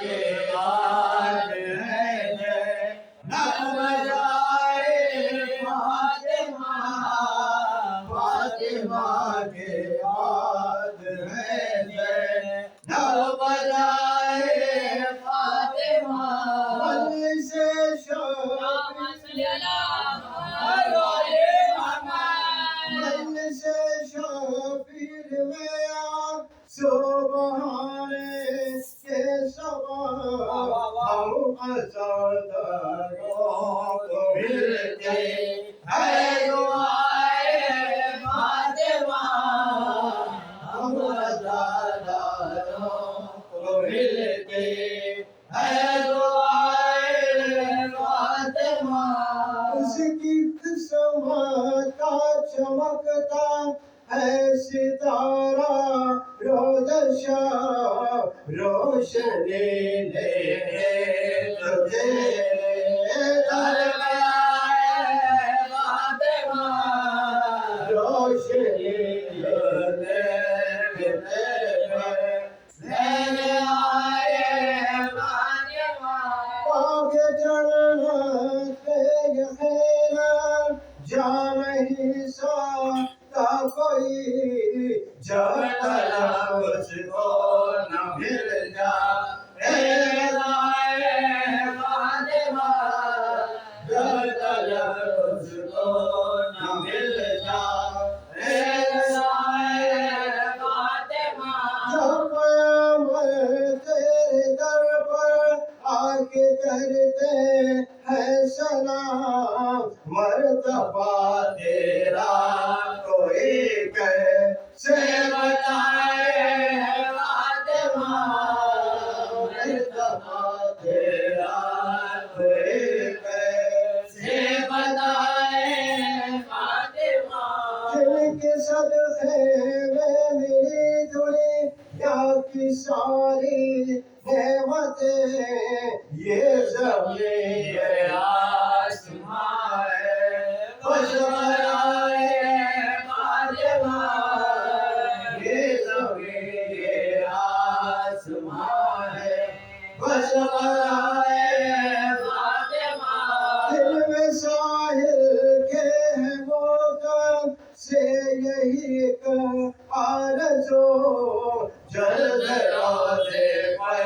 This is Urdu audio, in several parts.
کے بعد ہے نغمہ جائے فاطمہ، فاطمہ کے بعد ہے نغمہ جائے فاطمہ، من سے من سے شوفیر میں سبحان کے سوا ہم عزاداروں کو ملتے ہے دعائے فاطمہ، ہم عزاداروں کو ملتے ہے دعائے فاطمہ، اس کی قسمت کا چمکتا ہے ستارہ روز شب روشنی لینے تو تیرے در میں آئے فاطمہ، روشنی لینے تیرے آئے فاطمہ، آگے چڑھنا تیگ خیرات جا نہیں سکتا کوئی، جب تک اس کو نہ مل جائے فاطمہ، جب تک اس کو نہ مل جائے فاطمہ، جب پیغمبر تیرے در پر آ کے کرتے ہیں سلام، مرتبہ تیرا کوئی کیسے بتائے فاطمہ، مرتبہ تیرا کوئی کیسے بتائے فاطمہ، جن کے صدقے میں میری دنیا کی ساری نعمتیں یہ زمین یہ آسمان ہے، خوش برائے فاطمہ، یہ زمین یہ آسمان ہے، خوش برائے فاطمہ، دل میں ساحل کے ہیں موقع سے یہی آرزو، جلد روزے پر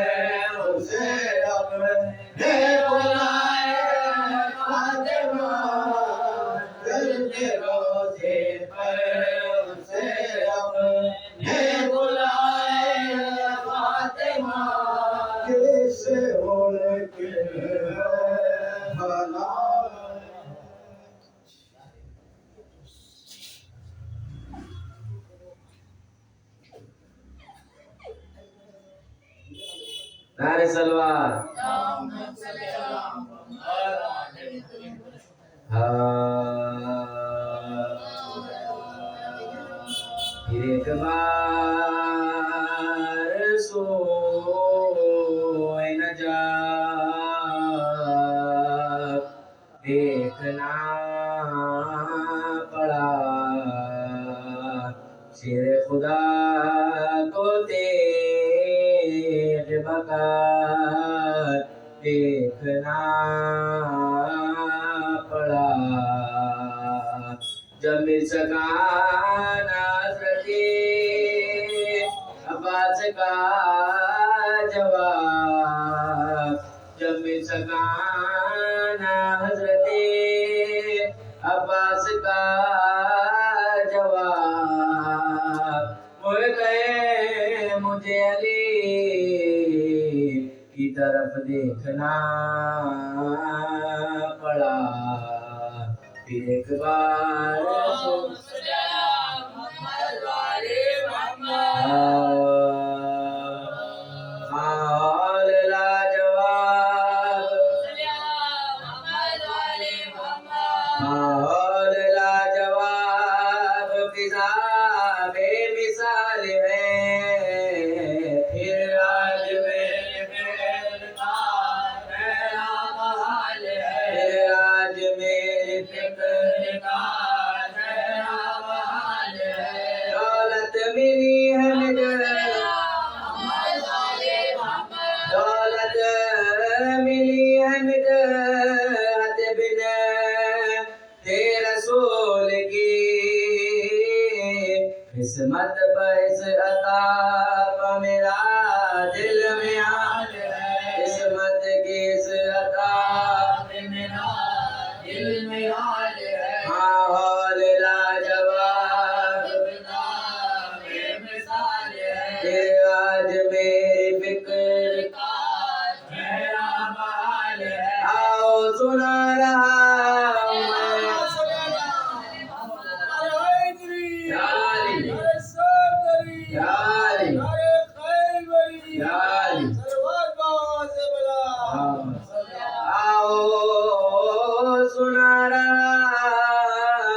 اسے اپنے بلائے فاطمہ، جلد روزے پر اسے اپنے بلائے فاطمہ، کس ملک بھلا نعرہ سلوات، ایک بار سوئے نہ جا دیکھنا پڑا، شیر خدا کو تیغ بکار دیکھنا پڑا، جب مل سکا حضرت عباس کا جواب، جب مل سکا حضرت عباس کا جواب، مڑ گئے مجھے علی کی طرف دیکھنا پڑا، پھر ایک بار حال لاجواب، حال لاجواب، فضا بے مثال ہے، پھر آج میرے دل کا نیا حال ہے، پھر آج میرے فکر کا نیا حال ہے، دولت ملی ہے مجھے میں حال ہے عصمت کی اس عطا میں میرا دل میں حال ہے ماحول لاجواب بنا بے مثال ہے آج میری فکر کا چہرہ بحال ہے آؤ سنا رہا ہوں میں سنا رہا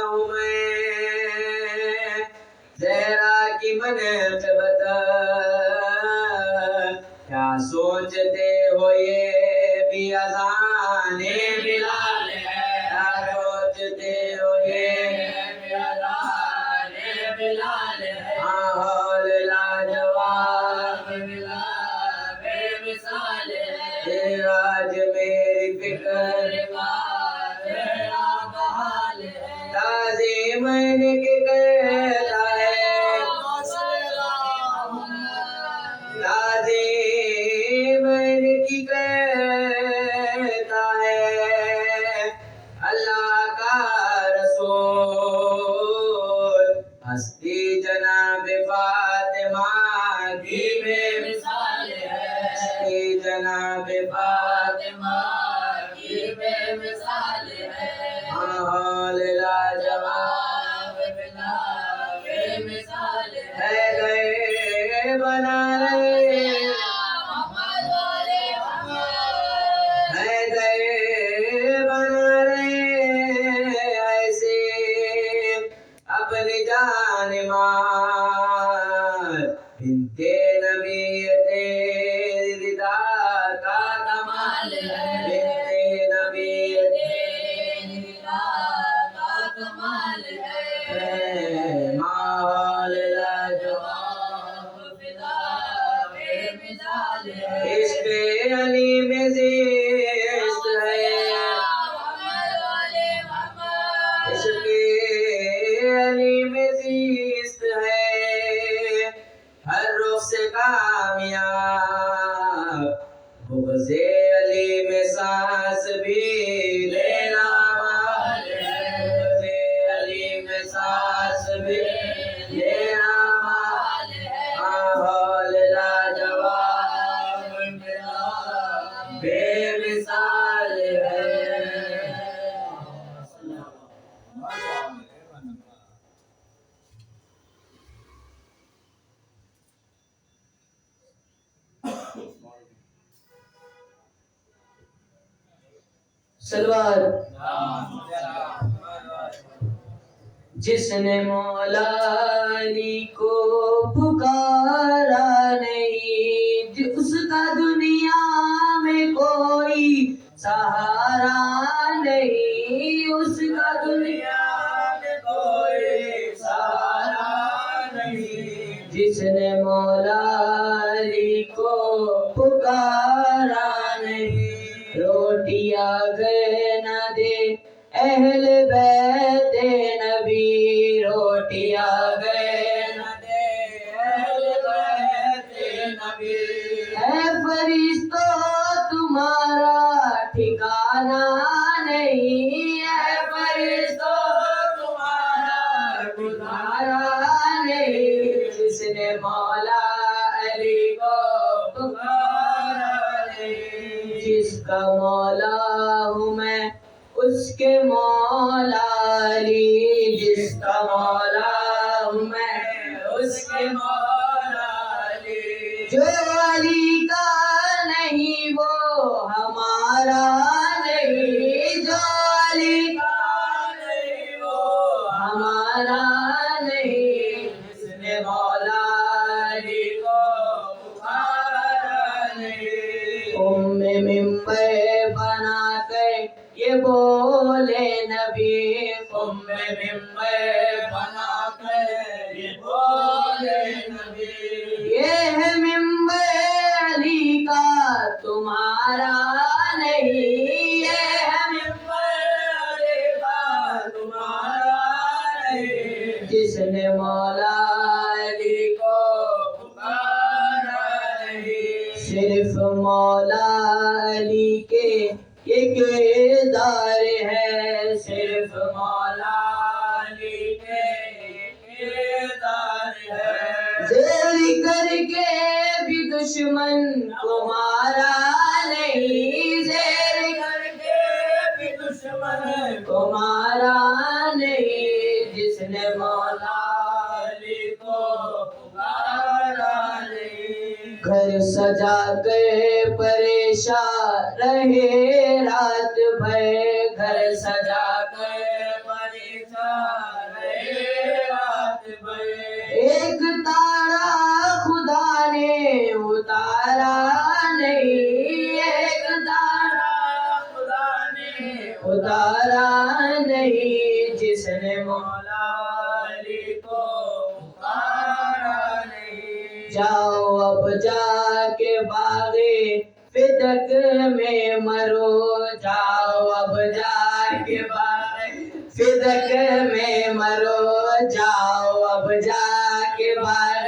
ہوں میں زہرا کی منقبت کیا سوچتے ہو یہ بھی اذان بلال ہے کیا سوچتے ہو یہ بھی اذان بلال ہے ماحول لاجواب بلا بے مثال ہے آج میری فکر کا تیرا بحال ہے تعظیم کے کہتا ہے تعظیم کی کہتا ہے اللہ کا رسول ہستی جناب فاطمہ کی بے مثال ہے ہستی جناب فاطمہ کی بے مثال ہے ماحول لاجواب بلا بے مثال ہے گئے بنا رہے ہے گئے بنا رہے ایسے اپنی جان مار بنتے نبی تیری رضا کا کمال ہے بنتے نبی تیری رضا کا کمال ہے ماحول لاجواب بلا بے مثال ہے عشق علی میں زیست ہے عشق علی میں زیست ہے ہر رخ سے کامیاب بغض علی میں سانس بھی لینا محال ہے بغض علی میں سانس بھی لینا محال ہے ماحول لاجواب بلا بے مثال ہے سلوات جس نے مولا علی کو پکارا نہیں اس کا دنیا میں کوئی سہارا نہیں اس کا دنیا میں کوئی سہارا نہیں جس نے مولا علی کو پکارا نہیں روٹیاں گئے نہ دے اہل بیت نبی روٹیاں گئے نہ دے اہل بیت نبی اے فرشتوں تمہارا ٹھکانہ نہیں اے فرشتوں تمہارا ٹھکانہ نہیں جس نے مولا علی کو پکارا نہیں جس کا مولا ہوں میں اس کے مولا علی جس کا مولا ہوں میں اس کے مولا علی جو علی کا نہیں وہ ہمارا نہیں جو علی کا نہیں وہ ہمارا نہیں جس نے مولا علی کو پکارا نہیں ممبر بنا کر یہ بولے نبی ممبر بنا کر یہ بولے نبی یہ ہے ممبر علی کا تمہارا نہیں یہ ہے ممبر علی کا تمہارا نہیں جس نے مولا علی کو پکارا نہیں صرف مولا علی کے یہ کردار ہے، صرف مولا علی کے کردار ہے، زیر کر کے بھی دشمن کو مارا نہیں، زیر کر کے بھی دشمن کو مارا نہیں، جس نے مولا علی کو پکارا نہیں، گھر سجا کر پریشان رہے رات بھر، گھر سجا کر پریشان رہے رات بھر، ایک تارا خدا نے اتارا نہیں، ایک تارا خدا نے اتارا نہیں، جس نے مولا علی کو پکارا نہیں، جاؤ اب جا کے باغ فدق میں مرو، جاؤ اب جا کے باغ فدق میں مرو، جاؤ اب جا کے باغ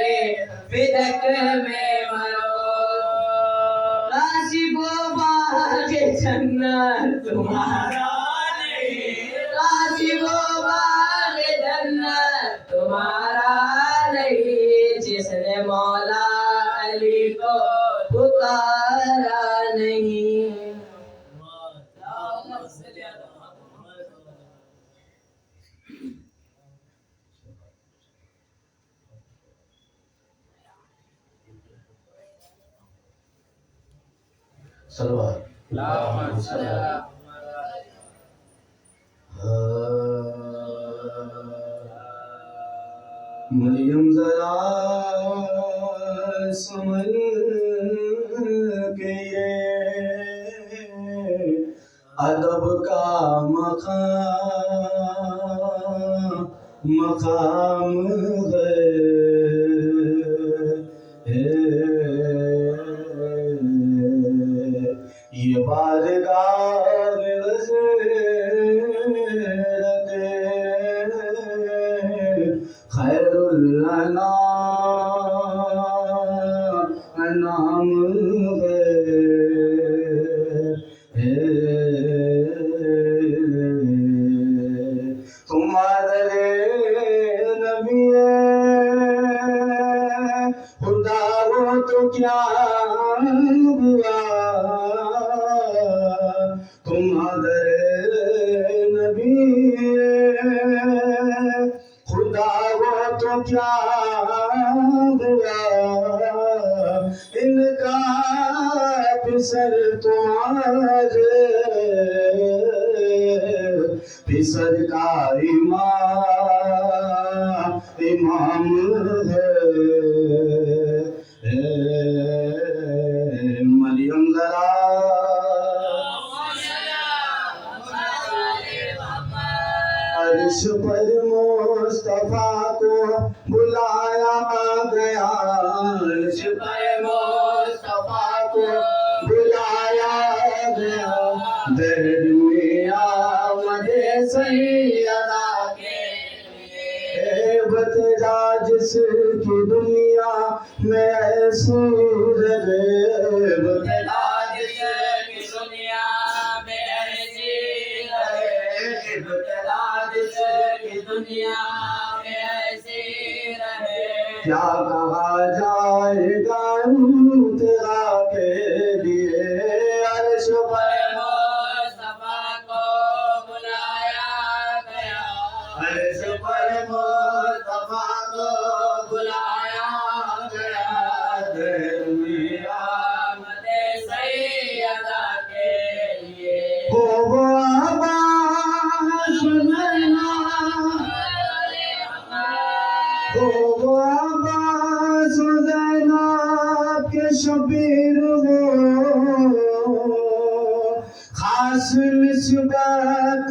فدق میں مرو، کاشف و باغ جنت تمہارا نہیں، کاشف و باغ جنت تمہارا نہیں، جس نے مولا علی کو پکارا نہیں۔ صلوات مریم ذرا سمجھ کے یہ ادب کا مقام یہ بارگاہ خیر الانام تمہارے نبی خدا ہو تو کیا ہوا، تمہارے نبی خدا ہو تو کیا ہوا، ان کا پسر تمہارے پسر کا امام ہے، مریم ذرا عرش پر مصطفیٰ کو بلایا گیا، عرش پر مصطفیٰ کو بلایا گیا، درد میں آمد سیدہ کے لیے بتجا جس کی دنیا میں ایسی رہے، بتجا جس کی دنیا میں ایسی رہے، بتجا جس کی دنیا میں ایسی رہے، کیا کہا جائے گا تیرا کے لیے، عرش پر مصطفیٰ کو بلایا گیا، عرش پر مصطفیٰ کو بلایا گیا، دل میں آمد سیدہ کے لیے، وہ آواز سننا، وہ آواز زینب کے شبیر ہو، خاص نسبت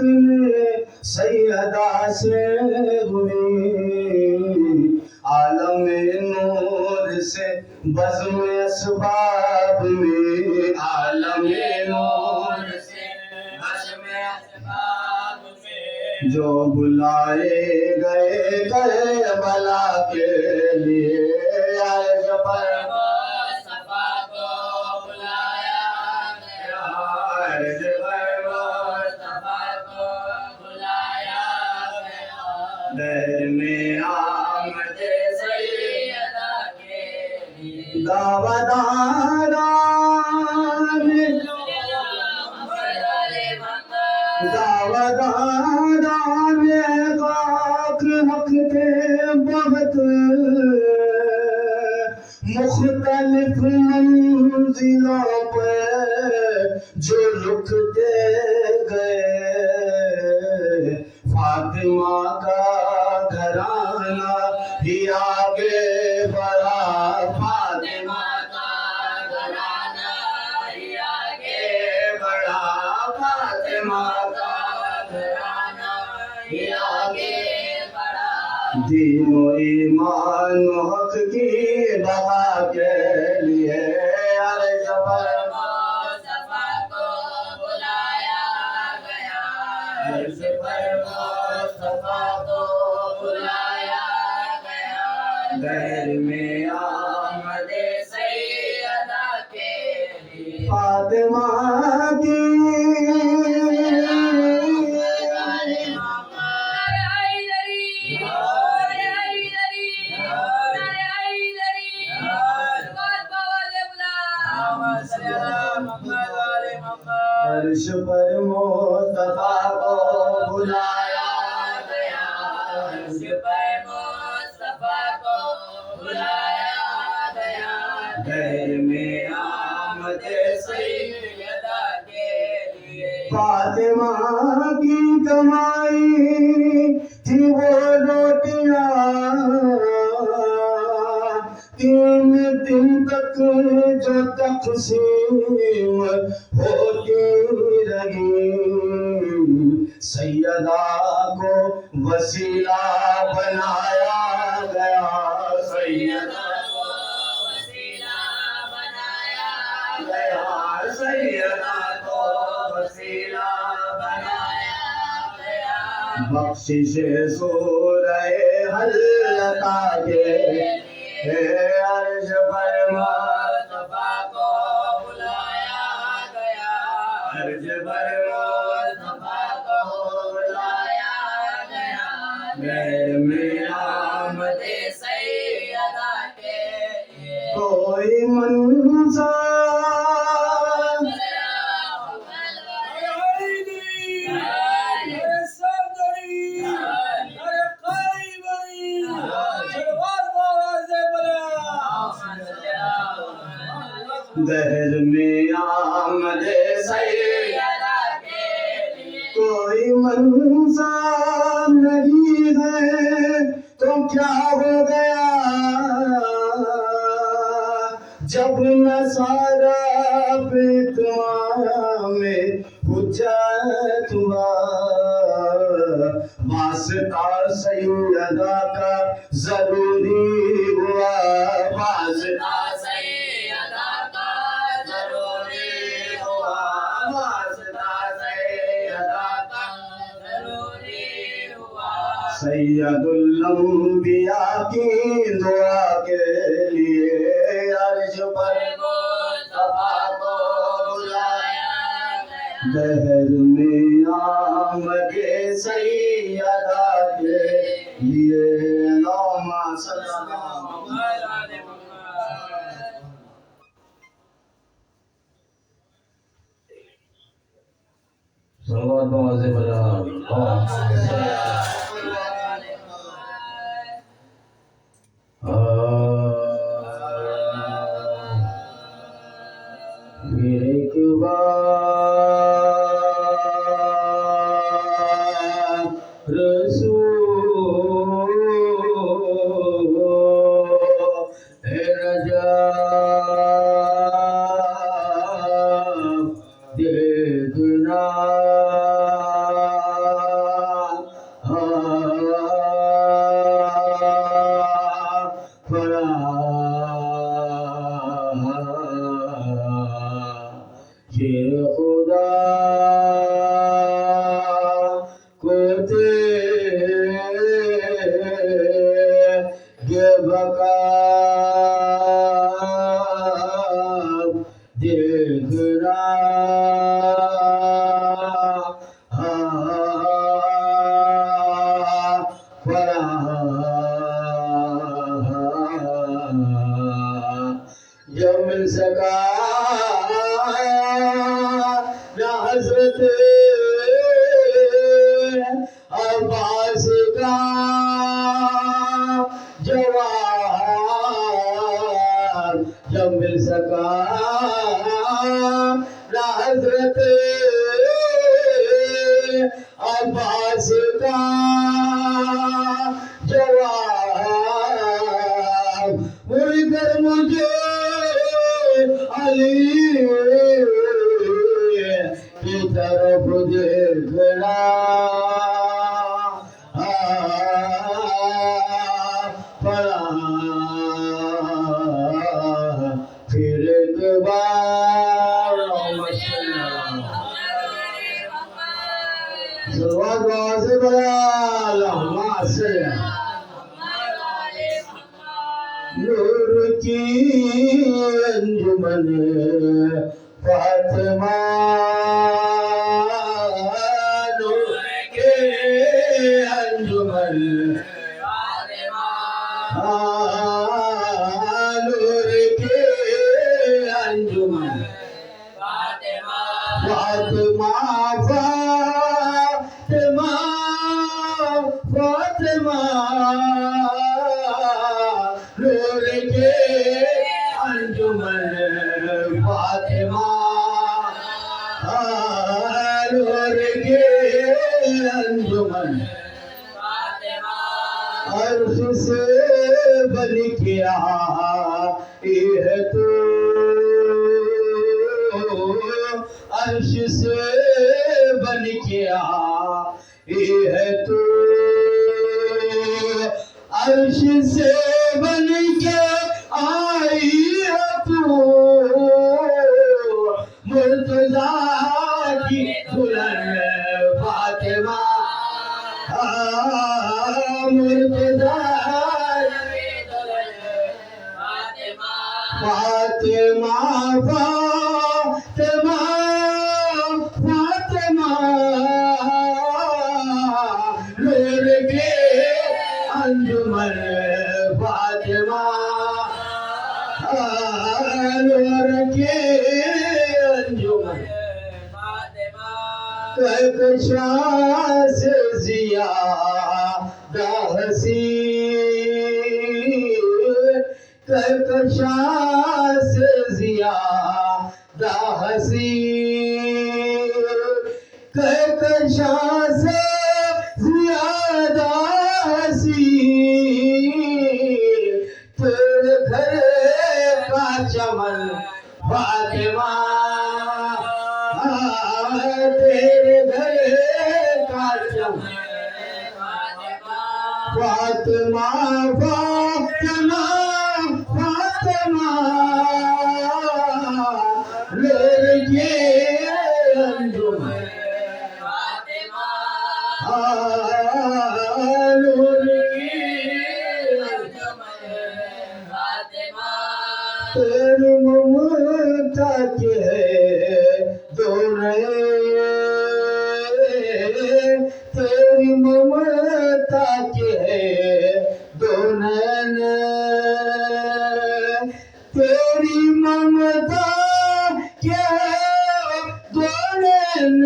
سیدہ سے ہوئی، عالم نور سے بزم اسباب میں، عالم نور سے بزم اسباب میں، جو بلائے گئے کربلا کے لیے، عرش پر مصطفیٰ کو جو رخ دے گئے فاطمہ کا گھرانہ ہی آگے بڑھا فاطمہ کا گھرانہ ہی آگے بڑھا فاطمہ کا گھرانہ ہی آگے بڑھا دین و ایمان و حق کی بقا کے لیے عرض پر مصطفیٰ کو بلایا گیا عرض پر مصطفیٰ کو بلایا گیا دہر میں آمد سیدہ کے لیے فاطمہ کی عرش پر مصطفیٰ کو بلایا گیا عرش پر مصطفیٰ کو بلایا گیا دہر میں آمد سیدہ کے لیے فاطمہ کی کمائی تھی وہ روٹیاں 3 دن تک جو تقسیم ہوتی رہی سیدہ کو وسیلہ بنایا گیا سیدہ کو وسیلہ بنایا گیا سیدہ کو وسیلہ بنایا گیا بخشش سورہ حلقہ کے عرش پر مصطفیٰ کو بلایا گیا عرش پر مصطفیٰ کو بلایا گیا دہر میں آمد سیدہ کے لیے کوئی منصب دہر میں آمد سیدہ کے لیے کوئی منصب نہیں ہے تو کیا ہو گیا جب نصارہ پہ تمام حجت ہوا واسطہ سیدہ کا ضروری ہوا واسطہ سید الانبیاء کی دعا کے لیے عرش پر مصطفیٰ کو بلایا گیا دہر میں آمد سیدہ کے لیے اللہم صلی اللہ علیہ وسلم صلوات بواسطہ پھر ایک بار رسول نجات دیکھنا شیر خدا کو تیرے بقا دیکھنا جب مل سکا نہ حضرت عباس کا جواب جب مل سکا نہ حضرت عباس کا جواب مڑ کر مجھے علی کی طرف دیکھنا پڑا پھر ایک بار صلوات واضح بلا اللہم صلی نور کی انجمن فاطمہ نور کے انجمن نور کے انجمن فاطمہ فاطمہ فاطمہ نور کے انجمن فاطمہ نور کے انجمن عرش سے بن کے آئی ہے تو عرش سے بن کے آئی ہے تو عرش سے بن کے آئی ہے تو مرتضیٰ کی دلہن فاطمہ مرتضیٰ کی دلہن فاطمہ فاطمہ فاطمہ نور کے انجمن فاطمہ نور کے انجمن کہکشاں سے زیادہ حسین کہکشاں سے زیادہ حسین کہکشاں سے زیادہ حسین تیرے گھر کا چمن فاطمہ تیرے گھر کا چمن فاطمہ فاطمہ فاطمہ نور کے انجمن نور کے تیری ممتا کے دو نین تیری ممتا کے دو نین تیری ممتا کے دو نین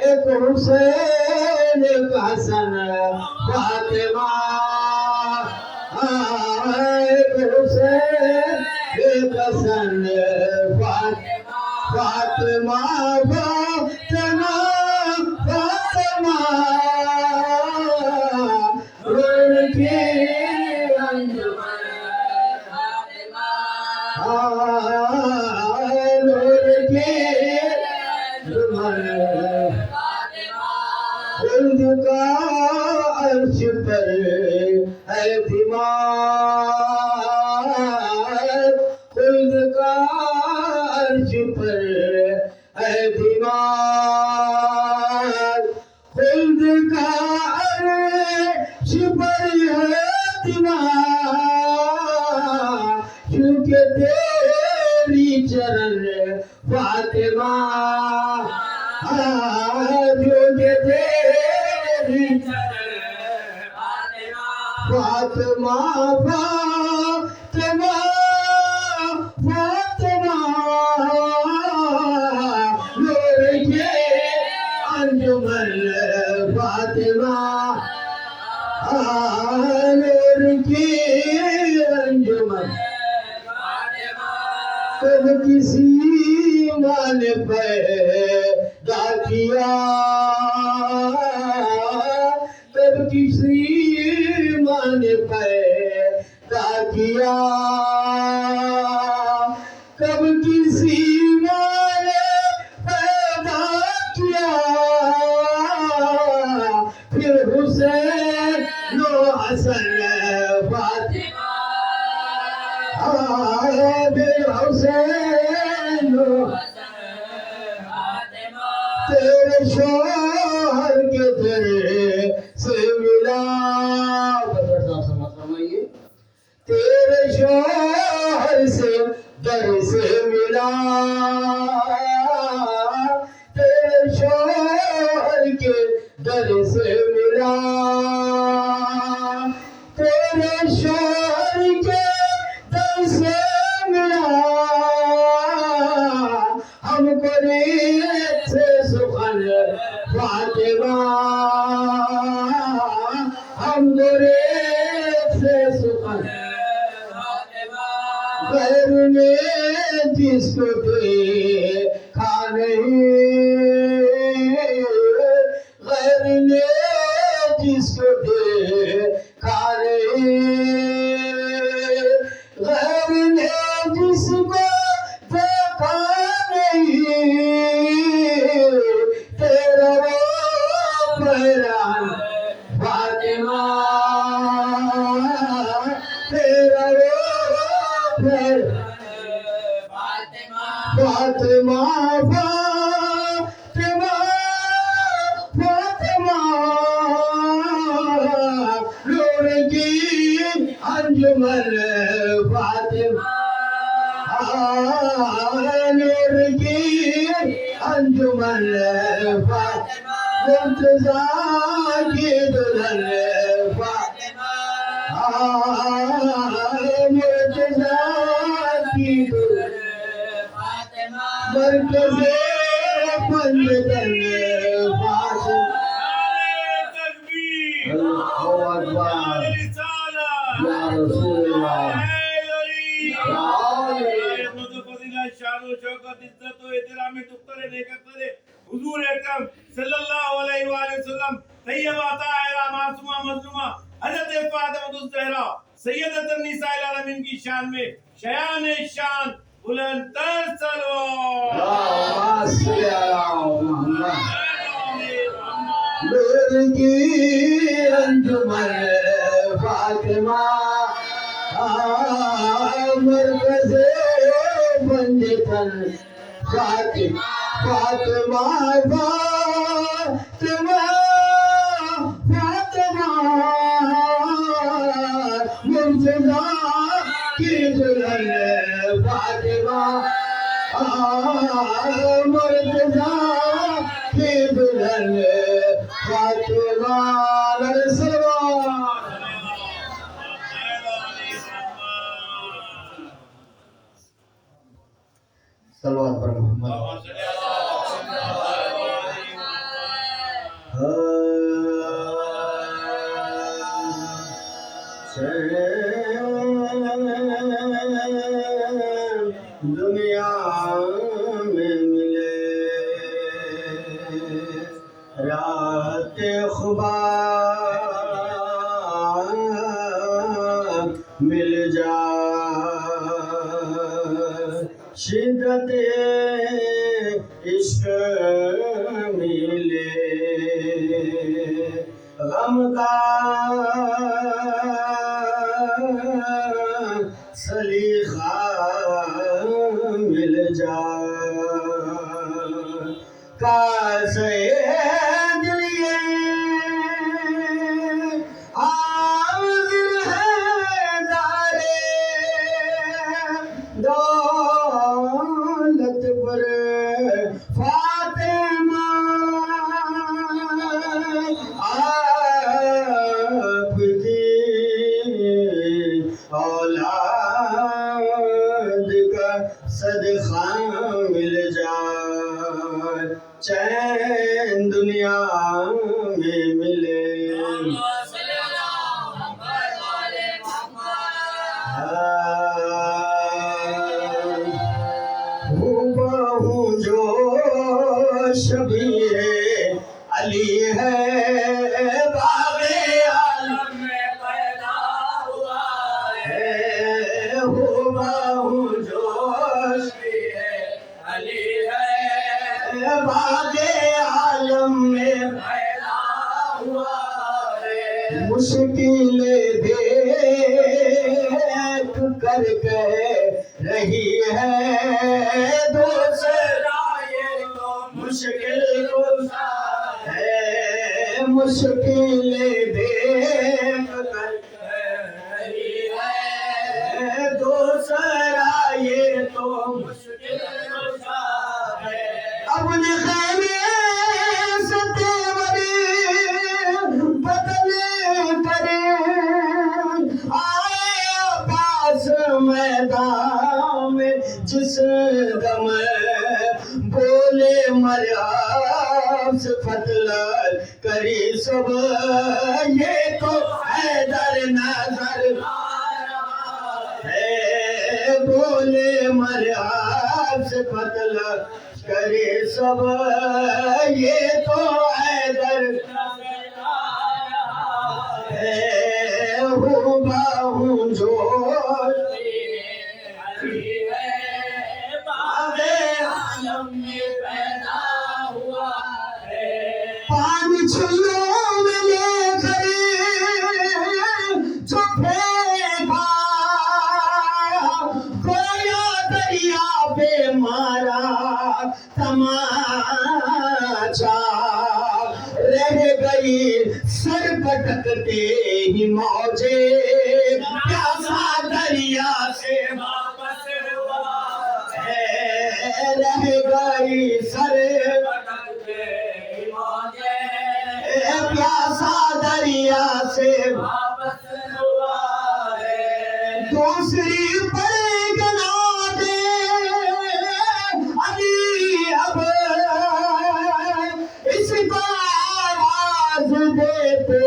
ایک حسین ایک حسن فاطمہ ایک حسین ایک حسن فاطمہ فاطمہ فاطمہ نور کے انجمن نور کے انجمن خلد کا عرش پر اعتماد خلد کا عرش پر اعتماد خلد کا عرش پر اعتماد کیونکہ تیری چرن فاطمہ کیونکہ تیری چرن فاطمہ فاطمہ فاطمہ نور کے انجمن فاطمہ نور کی انجمن کب کس کسی ماں نے پیدا کیا کب کسی ماں نے پیدا کیا کب کسی ماں نے پیدا کیا پھر حسین و حسن فاطمہ پھر حسین و تیرے شوہر کے تیرے سے ملا بطور صاحب سمجھ فرمائیے تیرے شوہر سے در سے ملا تیرے شوہر کے در سے ملا تیرے شوہر کے در سے ملا ہم کو نیت سے سخن فاطمہ ہم کو نیت سے سخن غیر نے جس کو دیکھا نہیں غیر نے جس کو دیکھا نہیں غیر نے جس کو دیکھا نہیں تیرا وہ پیران فاطمہ تیرا وہ فاطمہ فاطمہ فاطمہ نور کی انجمن فاطمہ نور کی انجمن فاطمہ مرتضیٰ کی دلہن فاطمہ مرتضیٰ کی دلہن مرکز پنجتن فاطمہ اللہ اکبر یا رسول اللہ حضور اکرم صلی اللہ علیہ وآلہ وسلم طیبہ طاہرہ معصومہ مظلومہ حضرت فاطمہ الزہرا سیدۃ النساء العالمین کی شان میں شیان شان بلند تر سلوات اللہم صلی علی محمد نور کی انجمن فاطمہ مرکز پنجتن فاطمہ فاطمہ فاطمہ فاطمہ مرتضیٰ کی دلہن فاطمہ مرتضیٰ کی دلہن فاطمہ صلوات پر محمد دنیا میں ملے رات خواب مل جائے شدت عشق ملے غم کا سلیقہ مل جائے کاسے دل یہ حاضر ہے دارے دولت پر فاطمہ آپ کی اولاد کا صدقہ مل جائے چین دنیا میں ملے شبیہ علی ہے باغ عالم میں پیدا ہوا ہے ہو بہو جو شبیہ علی ہے باغ عالم میں پیدا ہوا ہے مشکل دیکھ کر کہہ رہی ہے دوسرا یہ تو مشکل گزار ہے مشکل دیکھ کر رہی ہے دوسرا یہ تو مشکل گزار ہے اپنے خیمے سے تیوری بدل کرے آئے عباس میدان میں جس دم بولے مریم سے فتلل کری سب یہ تو حیدر نظر ہے بولے مریم سے فتلل کرے سب یہ تو حیدر ہے ہو باہوں جو علی ہے باغ عالم میں پیدا ہوا ہے پانی چھلوں میں لے کر جو پھینکا گویا دریا پہ مارا تماچا رہ گئی سر پٹکتے ہی موجے پیاسا دریا سے واپس ہوا ہے رہ گئی سر پٹکتے موجے پیاسا دریا سے واپس ہوا ہے دوسری پرگنا دے علی اب اس کو آواز دیتے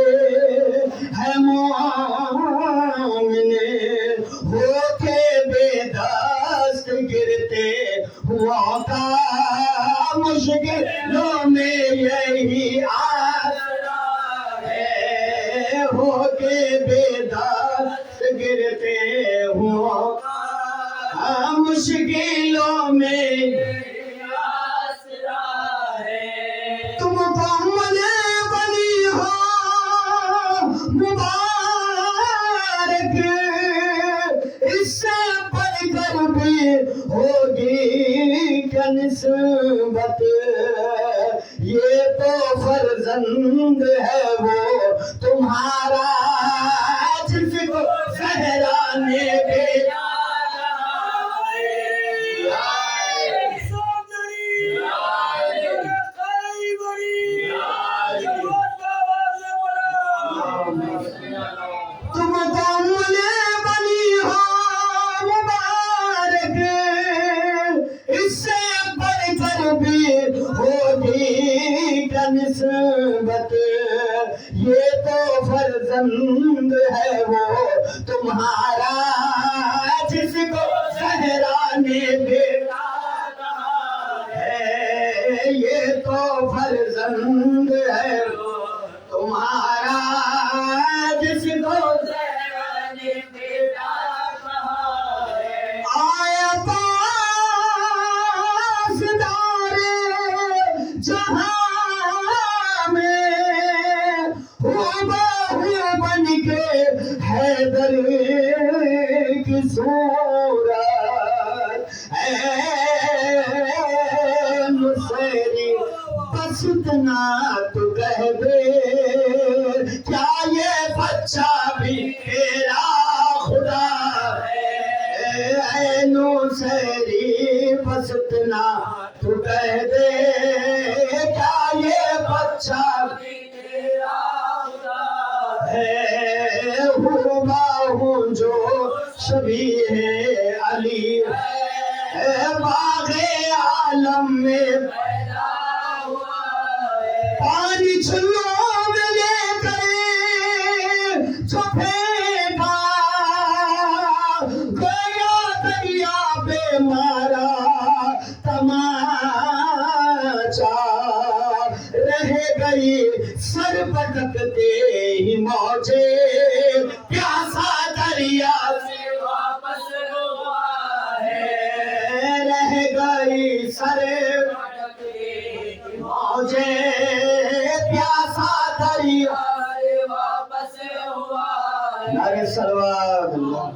ہے مومن ہو کے بے دست گرتے ہوا کا مشکلوں میں یہی آسرا ہے ہو کے بے دست گرتے ہوا مشکلوں میں آسرا ہے تم محمد بنی ہو مبارک اس سے بڑھ کر بھی ہوگی کیا نسبت یہ تو فرزند ہے وہ تمہارا جس کو زہرا نے بھیجا تم محمد بنی ہو مبارک اس سے بڑھ کر بھی ہوگی کیا نسبت یہ تو فرزند ہے وہ تمہارا جس کو زہرا نے بھیجا ہے یہ تو فرزند ہے وہ تمہارا جس کو زہرا نے بیٹا کہا ہے آیا پاسدار جہاں میں ہو بہو بن کے حیدر کی صورت اے نصیری بس اتنا تو کہہ دے کیا یہ بچہ بھی تیرا خدا ہے اے نصیری بس اتنا تو کہہ دے کیا یہ بچہ بھی تیرا خدا ہے ہو باہوں جو شبیہ علی ہے باغ عالم میں پیدا ہوا ہے پانی چھلوں میں لے کر جو پھینکا گویا دریا پہ مارا تماچا گئی سر پٹکتے ہی موجے پیاسا دریا سے واپس ہوا ہے رہ گئی سر بھٹکتے موجے پیاسا دریا واپس ہوا ہے نعرہ سلوات اللہ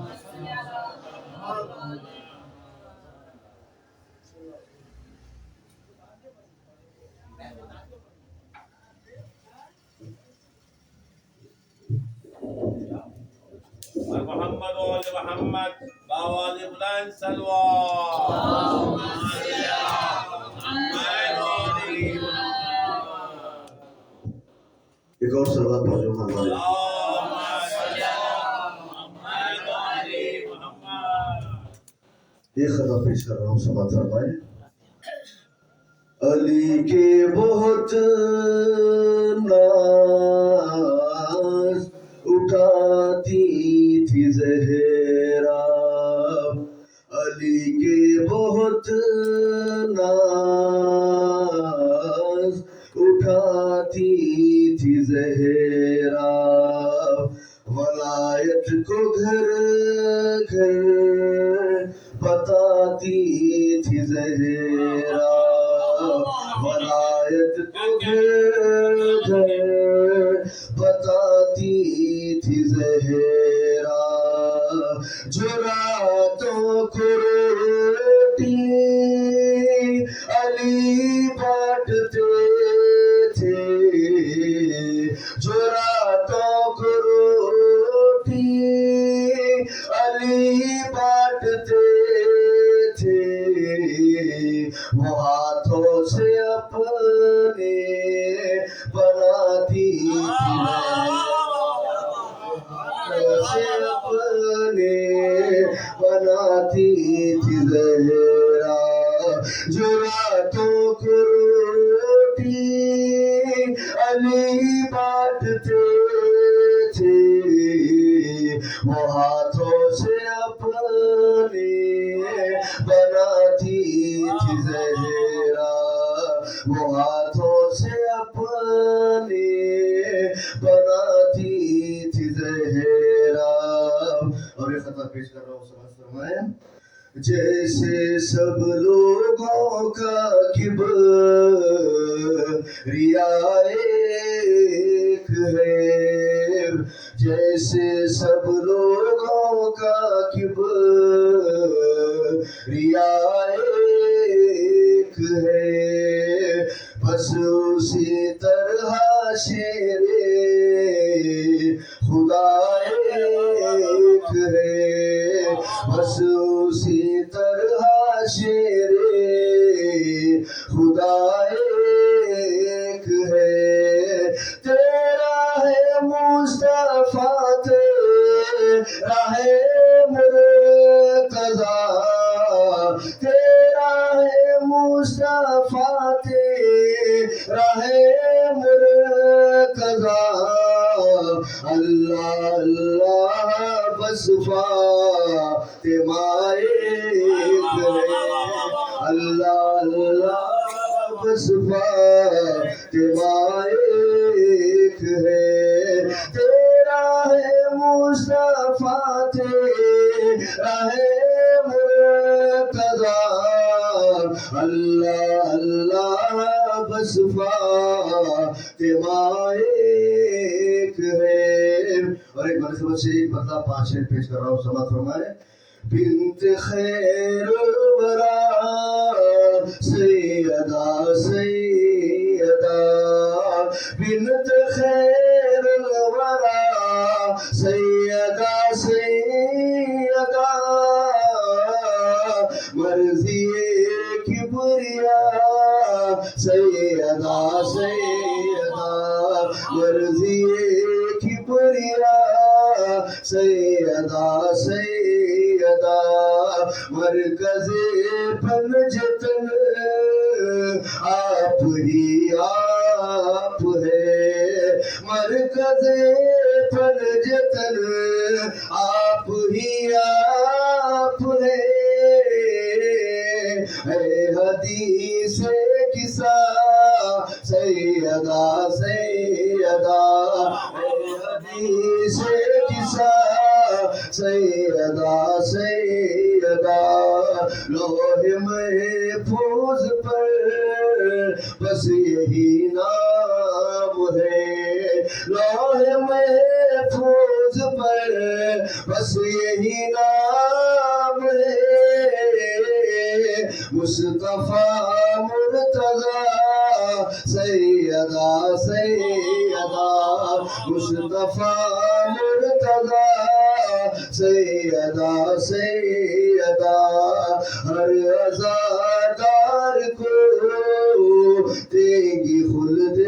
محمد و آل محمد باواز بلند سلوات اللهم صل على محمد ایک اور سلوات پڑھو ہمارے اللهم صل على محمد و آل محمد یہ خطا پیش کر رہا ہوں سماعت فرمائے علی کے بہت ناز اٹھاتی تھی زہرا علی کے بہت ناز اٹھاتی تھی زہرا ولایت کو گھر گھر بتاتی تھی زہرا ولایت کو گھر گھر بتاتی تھی زہرا جو راتوں کو روٹی علی بانٹتے تھے جو راتوں کو روٹی علی بانٹتے تھے وہ ہاتھوں سے اپنے بناتی تھی سے اپنے بناتی تھی زہرا جو راتوں کو روٹی علی بانٹتے تھے وہ ہاتھوں سے اپنے بناتی تھی زہرا وہ ہاتھوں سے اپنے بناتی تھی زہرا اور یہ خطا پیش کر رہا ہوں سمجھ فرمائیں جیسے سب لوگوں کا کبریا ایک ہے جیسے سب لوگوں کا کبریا ایک ہے بس اسی طرح شیر خدا ایک ہے بس اسی طرح شیر خدا ایک ہے تیرا ہے مصطفیٰ تیرا ہے مرتضیٰ تیرا ہے مصطفیٰ تیرا ہے مرتضیٰ اللہ اللہ بس فاطمہ ایک ہے اللہ اللہ بس فاطمہ ایک ہے تیرا ہے مصطفیٰ تیرا ہے مرتضیٰ اللہ اللہ بس فاطمہ ایک ہے اور ایک مرتبہ سے ایک بدلہ 5 شعر پیش کر رہا ہوں سماعت فرمائے بنت خیر الورا سیدہ سیدہ بنت خیر الورا سیدہ سیدہ مرضی کبریا سیدہ سیدہ مرضی کبریا سیدہ سیدہ مرکز پنجتن آپ ہی آپ ہے مرکز پنجتن آپ ہی آپ ہے حدیث کسا سیدہ سیدہ حدیث کسا سیدہ سیدہ لوح محفوظ پر بس یہی نام ہے لوح محفوظ پر بس یہی نام ہے مصطفیٰ مرتضی سیدہ سیدہ مصطفیٰ مرتضی سیدہ سیدہ ہر عزادار کو دیں گی خلد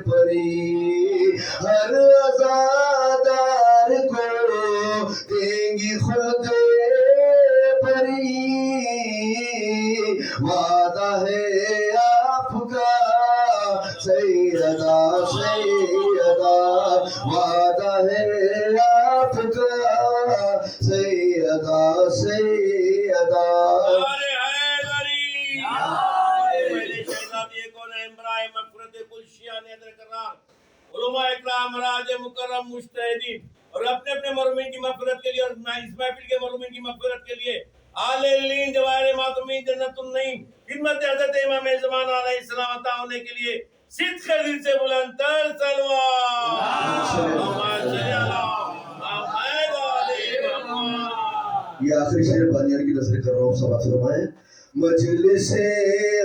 پری ہر عزادار کو دیں گی خلد پری وعدہ ہے آپ کا سیدہ سیدہ وعدہ ہے آپ کا سیدہ سیدہ ارے حیدری پہلے شہزادی کون ہے امرائے مغفرت کل شیعہ نے ادر قرار علماء اکرام راج مکرم مجتہدین اور اپنے اپنے مرحومین کی مغفرت کے لیے اور اس محفل کے مرحومین کی مغفرت کے لیے آل لین جواہر معصومین جنت النعیم خدمت حضرت امام زمان علیہ السلام عطا ہونے کے لیے صدق دل سے بلند تر صلوات یہ آخری شعر بانیان کی نظر کر رہا ہوں سبا فرمائیں مجلس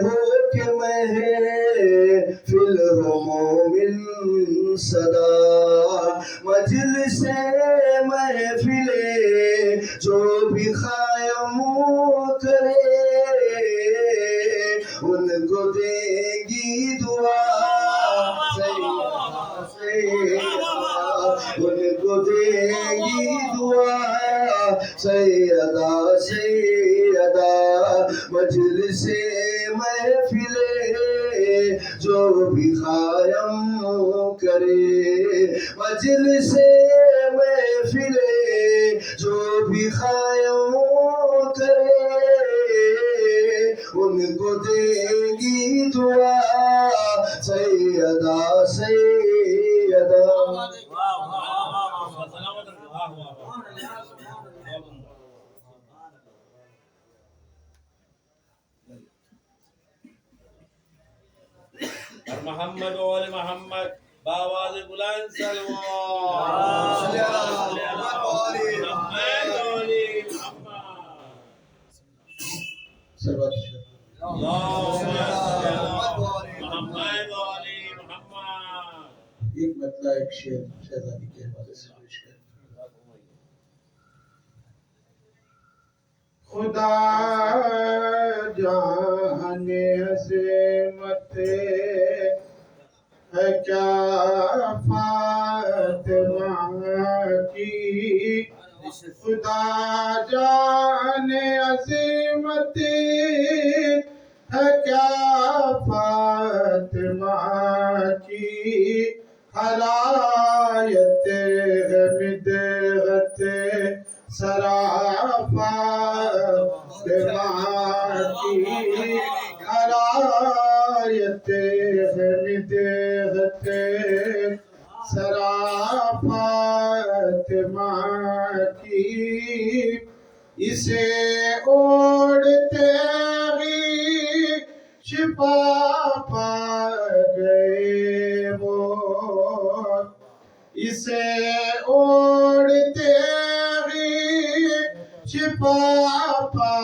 ہو کہ محفل ہو مومن صدا مجلس محفل جو بھی قائم کرے ان کو دیں گی دعا ان کو دیں گی دعا سیدہ سیدہ مجلس محفل جو بھی قائم کرے مجلس محفل جو بھی قائم کرے ان کو دیں گی دعا سیدہ سیدہ اور محمد و محمد باواز بلند ایک مطلع ایک شعر شہزادی کے حوالے سے پیش کر خدا جانے عظمت ہے کیا فاطمہ کی خدا جانے عظمت ہے کیا فاطمہ کی حلایت ہے مدغت سراپا کی حلایت ہے مدغت سراپا کی اسے اوڑھتے ہی چھپا پا گئے وہ اسے اوڑھتے ہی چھپا پا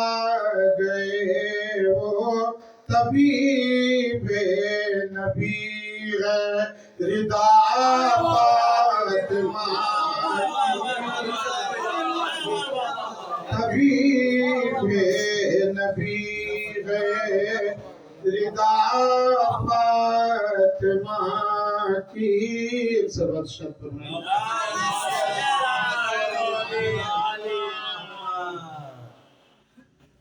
گئے وہ طبیب نبی ہے رضا فاطمہ طبیب نبی ہے رضا فاطمہ کی سبت شب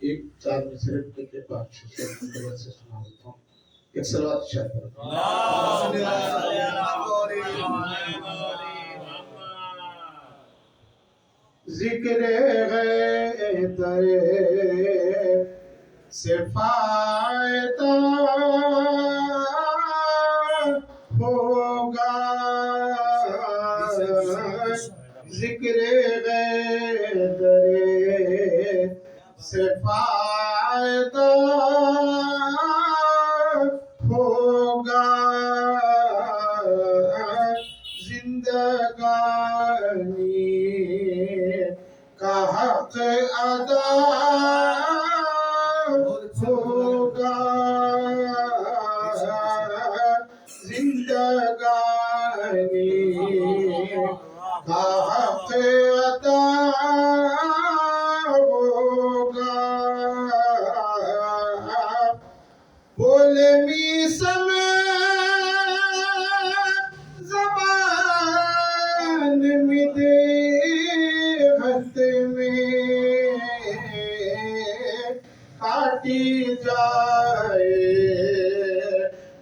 ایک چار میں صرف کے بعد سے سنا دیتا ہوں ایک سلوات شاید ذکر غیدر سے فائدہ ہوگا ذکر غیدر سے فائدہ ہوگا زندگانی کا حق ادا ہوگا زندگانی کا حق ادا ہوگا بولے می سمے زبان میں دے ہاتھ میں کاٹی جائے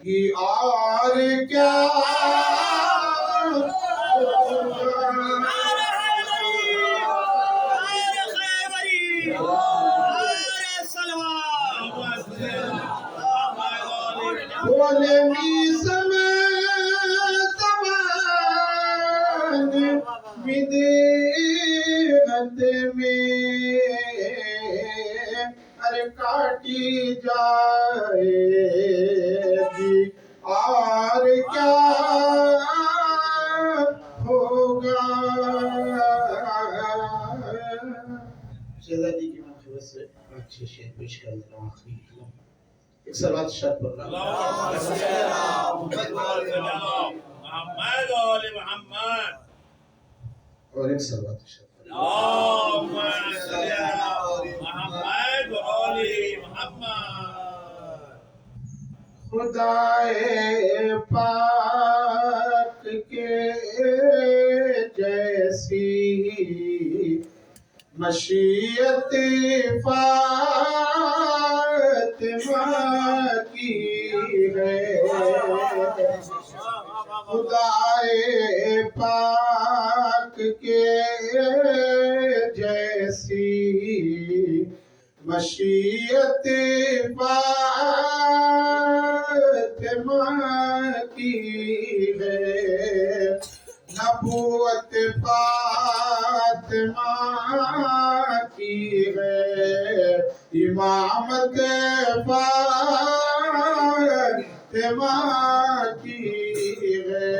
گی اور کیا بولے می سمے زبان میں دے ہاتھ میں ارے کاٹی جائے گی اور کیا ہوگا شہزادی کی منقبت سے اچھے شعر پیش کر دے رہا ہوں آخری ایک صلوات شاد پر محمد وآل محمد اور ایک صلوات شاد پر اللهم صل على محمد وآل محمد خدائے پاک کے جیسی مشیت فاطمہ کی ہے خدائے پاک کے جیسی مشیت فاطمہ کی ہے نبوت فاطمہ کی ہے امامت فاطمہ کی ہے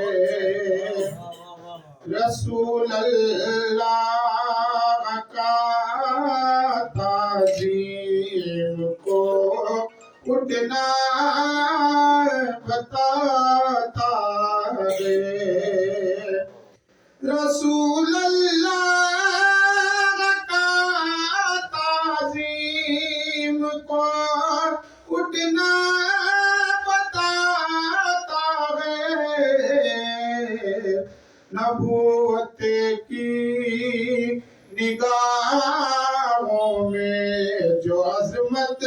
رسول اللہ کا تعظیم کو اٹھنا بتاتا ہے رسول اللہ کا تعظیم کو اٹھنا بتاتا ہے نبوت کی نگاہوں میں جو عظمت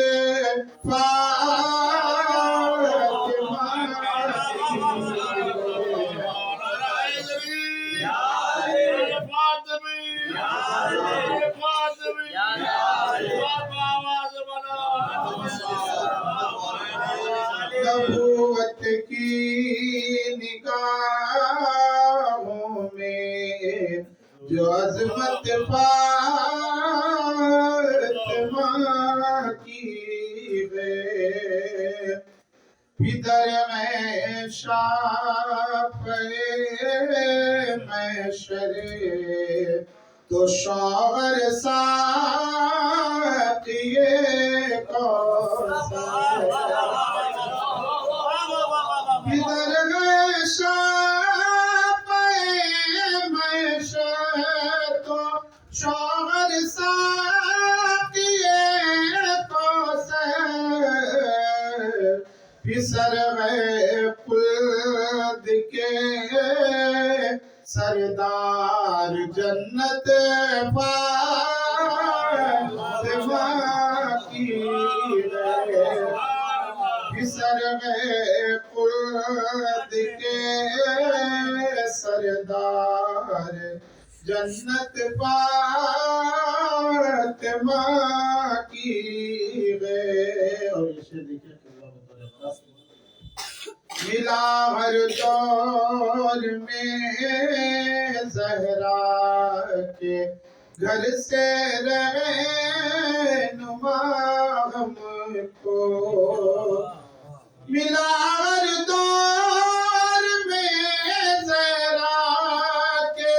نبوت کی نگاہوں میں جو عظمت فاطمہ کی ہے ادھر میں شافع محشر تو شوہر ساقی کوثر ادھر میں شافع محشر تو شوہر ساقی کوثر پسر میں خلد کے سردار جنت فاطمہ کی ہے پسر میں خلد کے سردار جنت فاطمہ کی ہے سے دیکھیں قبلہ بطور ملا ہر دور میں زہرا کے گھر سے رہنما ہم کو ملا ہر دور میں زہرا کے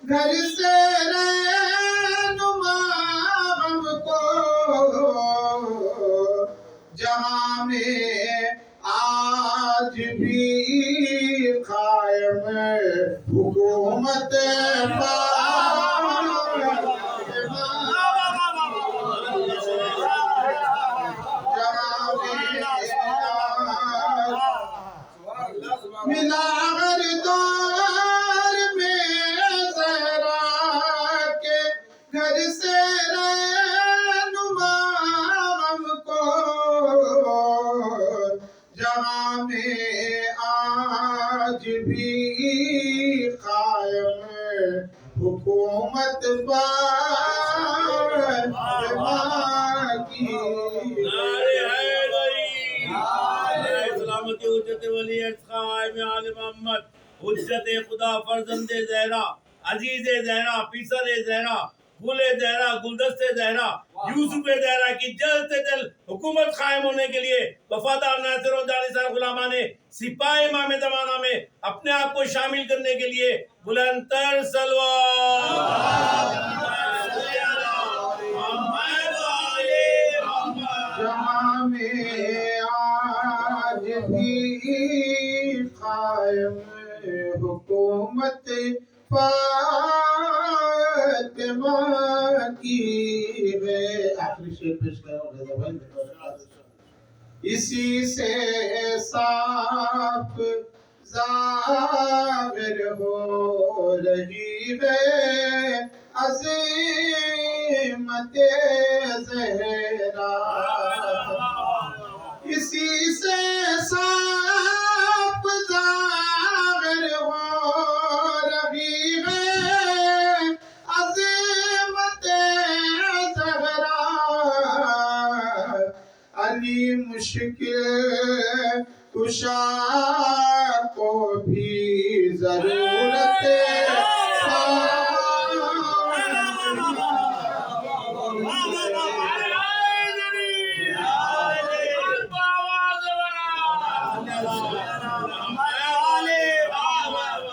گھر سے رہنما ہم کو جہاں میں آج بھی قائم حکومت ملا ہر دور میں زہرا کے گھر سے رہنما ہم کو جہاں میں آج بھی قائم حکومت کی نعرہ حیدری، نعرہ سلامتی حجت ولی قائم آل محمد، حجت خدا فرزند زہرا، عزیز زہرا، پیسر زہرا، گل زہرا، گلدست زہرا، یوسف زہرا کی جلد سے جلد حکومت قائم ہونے کے لیے وفادار ناصر و جانثار غلاماں نے سپاہ امام زمانہ میں اپنے آپ کو شامل کرنے کے لیے بلند تر سلوات جہاں میں آج بھی قائم حکومت فاطمہ کی ہے آخری شعر پیش کر رہا ہوں رضا بھائی اسی سے صاف ظاہر ہو رہی ہے عظمت زہرا اسی سے صاف ظاہر ہو رہی ہے عظمت زہرا علی مشکل کشا کو بھی ضرورت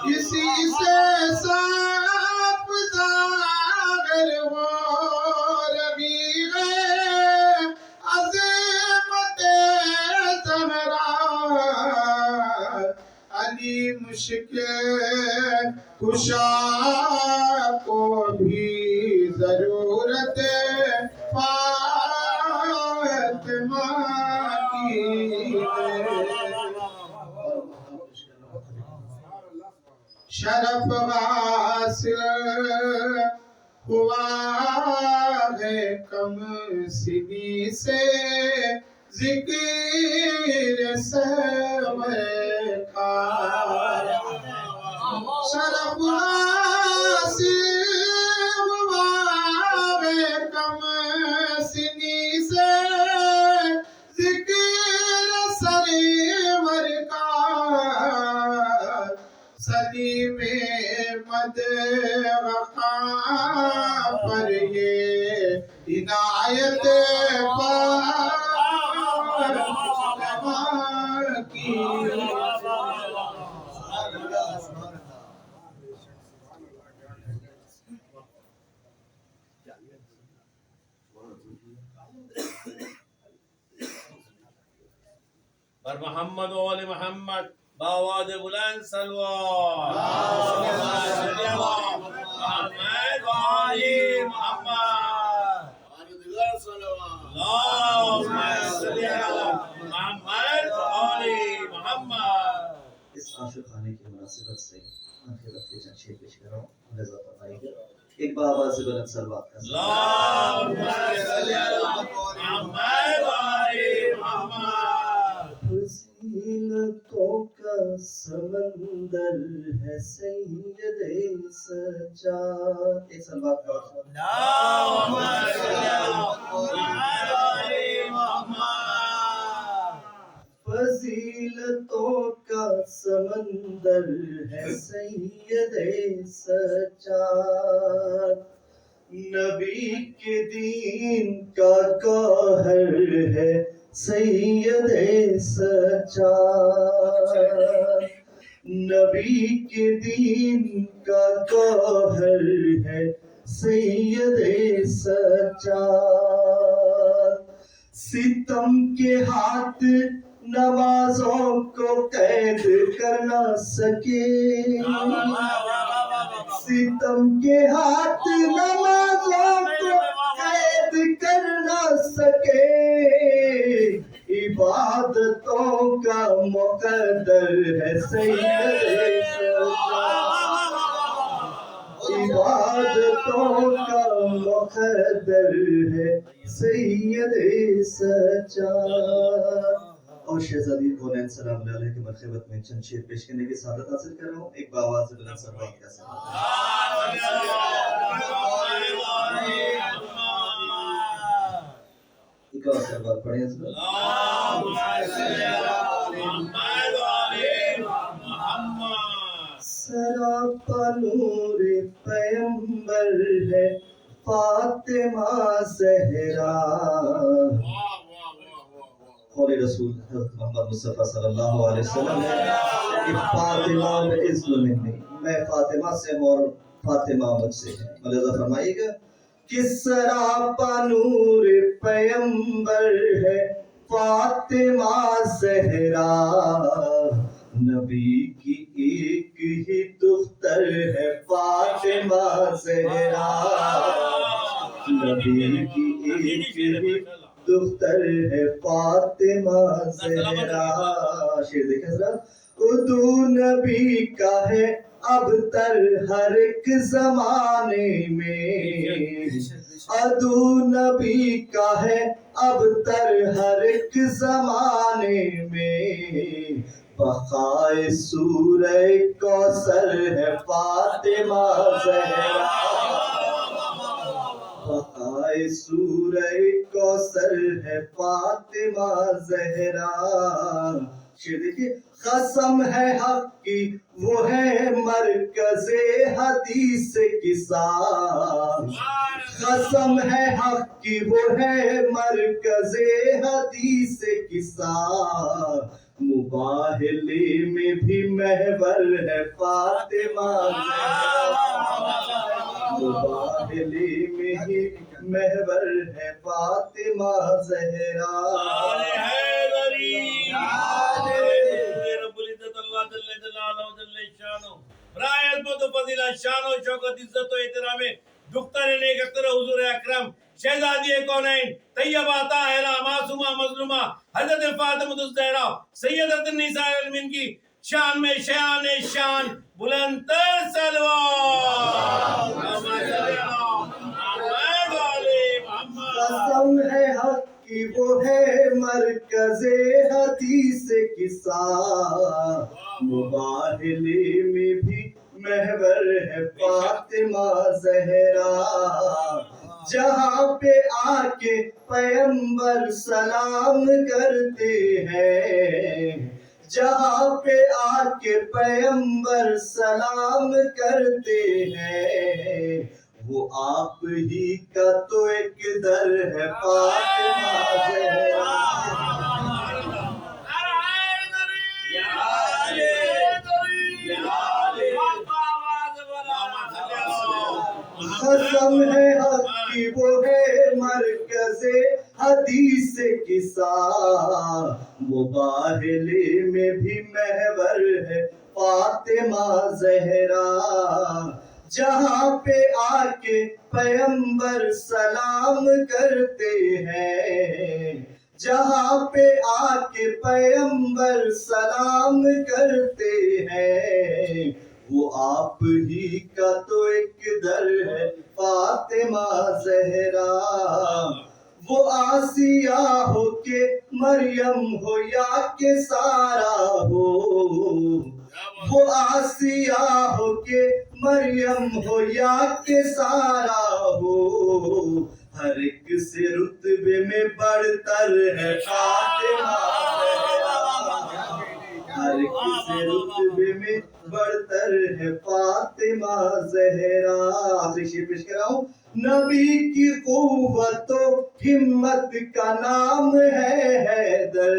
اسی سے صاف ظاہر ہو رہی ہے عظمت زہرا علی مشکل کشا کو بھی ضرورت فاطمہ کی شرف حاصل ہوا ہے کم سنی سے ذکر سرور کا شرف حاصل ہوا ہے کم سنی سے ذکر سرور کا صدی میں مد وقا پر یہ عنایت کی بر محمد و آل محمد باواز بلند سلوات محمد و آل محمد اللہم صلی علی محمد و آل محمد. اس عاشق خانے کی مناسبت سے آخرت کے چند شعر پیش کر رہا ہوں رضا فرمائیے گا ایک بآواز بلند سلوات کا اللہم صلی علی محمد و آل محمد. فضیلتوں کا سمندر ہے سید سجاد ایک سلوات کا اللہم صلی علی محمد و آل محمد. فضیلتوں کا سمندر ہے سید سجاد، نبی کے دین کا گوہر ہے سید سجاد، نبی کے دین کا گوہر ہے سید سجاد، ستم کے ہاتھ نمازوں کو قید کر نہ سکے، ستم کے ہاتھ نمازوں کو قید کر نہ سکے، عبادتوں کا مقدر ہے سید سجاد، عبادتوں کا مقدر ہے سید سجاد۔ اور شہزادی کونین سلام اللہ علیہ کی مرخبت میں چند شعر پیش کرنے کی سعادت حاصل کر رہا ہوں۔ ایک باواز بلند سروات کا سلام۔ ایک اور سروات پڑھیں حضرت۔ سراپا نور پیمبر ہے فاطمہ زہرا، قول رسول حضرت محمد مصطفیٰ صلی اللہ علیہ وسلم ہے کہ فاطمہ بعزم منی، میں فاطمہ سے ہوں اور فاطمہ مجھ سے ہے۔ ملحظہ فرمائیے گا کہ سراپا نور پیمبر ہے فاطمہ زہرا، نبی کی ایک ہی دختر ہے فاطمہ زہرا، نبی کی ایک ہی دختر ہے فاطمہ زہرا۔ شعر دیکھیں ذرا۔ ادو نبی کا ہے اب تر ہر ایک زمانے میں، ادو نبی کا ہے اب تر ہر ایک زمانے میں، بقائے سورہ کوثر ہے فاطمہ زہرا، بقائے سورہ کوثر ہے فاطمہ زہرا۔ شعر دیکھیے۔ قسم ہے حق کی وہ ہے مرکز حدیث کی ساتھ، قسم ہے حق کی وہ ہے مرکز حدیث کی ساتھ، مباہلے میں بھی محور ہے فاطمہ زہرا، مباہلے میں ہی محور ہے فاطمہ زہرا۔ برائے عظمت و فضیلت، شان و شوکت، عزت و احترام دختر نیک اختر حضور اکرم شہزادی کونین طیبہ طاہرہ معصومہ مظلومہ حضرت فاطمہ الزہرا سیدۃ النساء العالمین کی شان میں شیان شان بلند تر سلوات۔ قسم ہے حق کی وہ ہے مرکز حدیث کی ساتھ، مباہلے میں بھی محور ہے فاطمہ زہرا، جہاں پہ آ کے پیمبر سلام کرتے ہیں، جہاں پہ آ کے پیمبر سلام کرتے ہیں، وہ آپ ہی کا تو ایک در ہے فاطمہ زہرا۔ قسم ہے حق کی وہ ہے مرکز حدیث کی ساتھ، مباہلے میں بھی محور ہے فاطمہ زہرا، جہاں پہ آ کے پیمبر سلام کرتے ہیں، جہاں پہ آ کے پیمبر سلام کرتے ہیں، وہ آپ ہی کا تو ایک در ہے فاطمہ زہرا، وہ آسیہ ہو کہ مریم ہو یا کہ سارہ ہو، وہ آسیہ ہو کہ مریم ہو یا کہ سارہ ہو، ہر ایک سے رتبے میں بڑھ تر ہے فاطمہ زہرا۔ کس رتبے میں برتر ہے فاطمہ زہرا. آخری شعر پیش کر رہا ہوں. نبی کی قوت و ہمت کا نام ہے حیدر.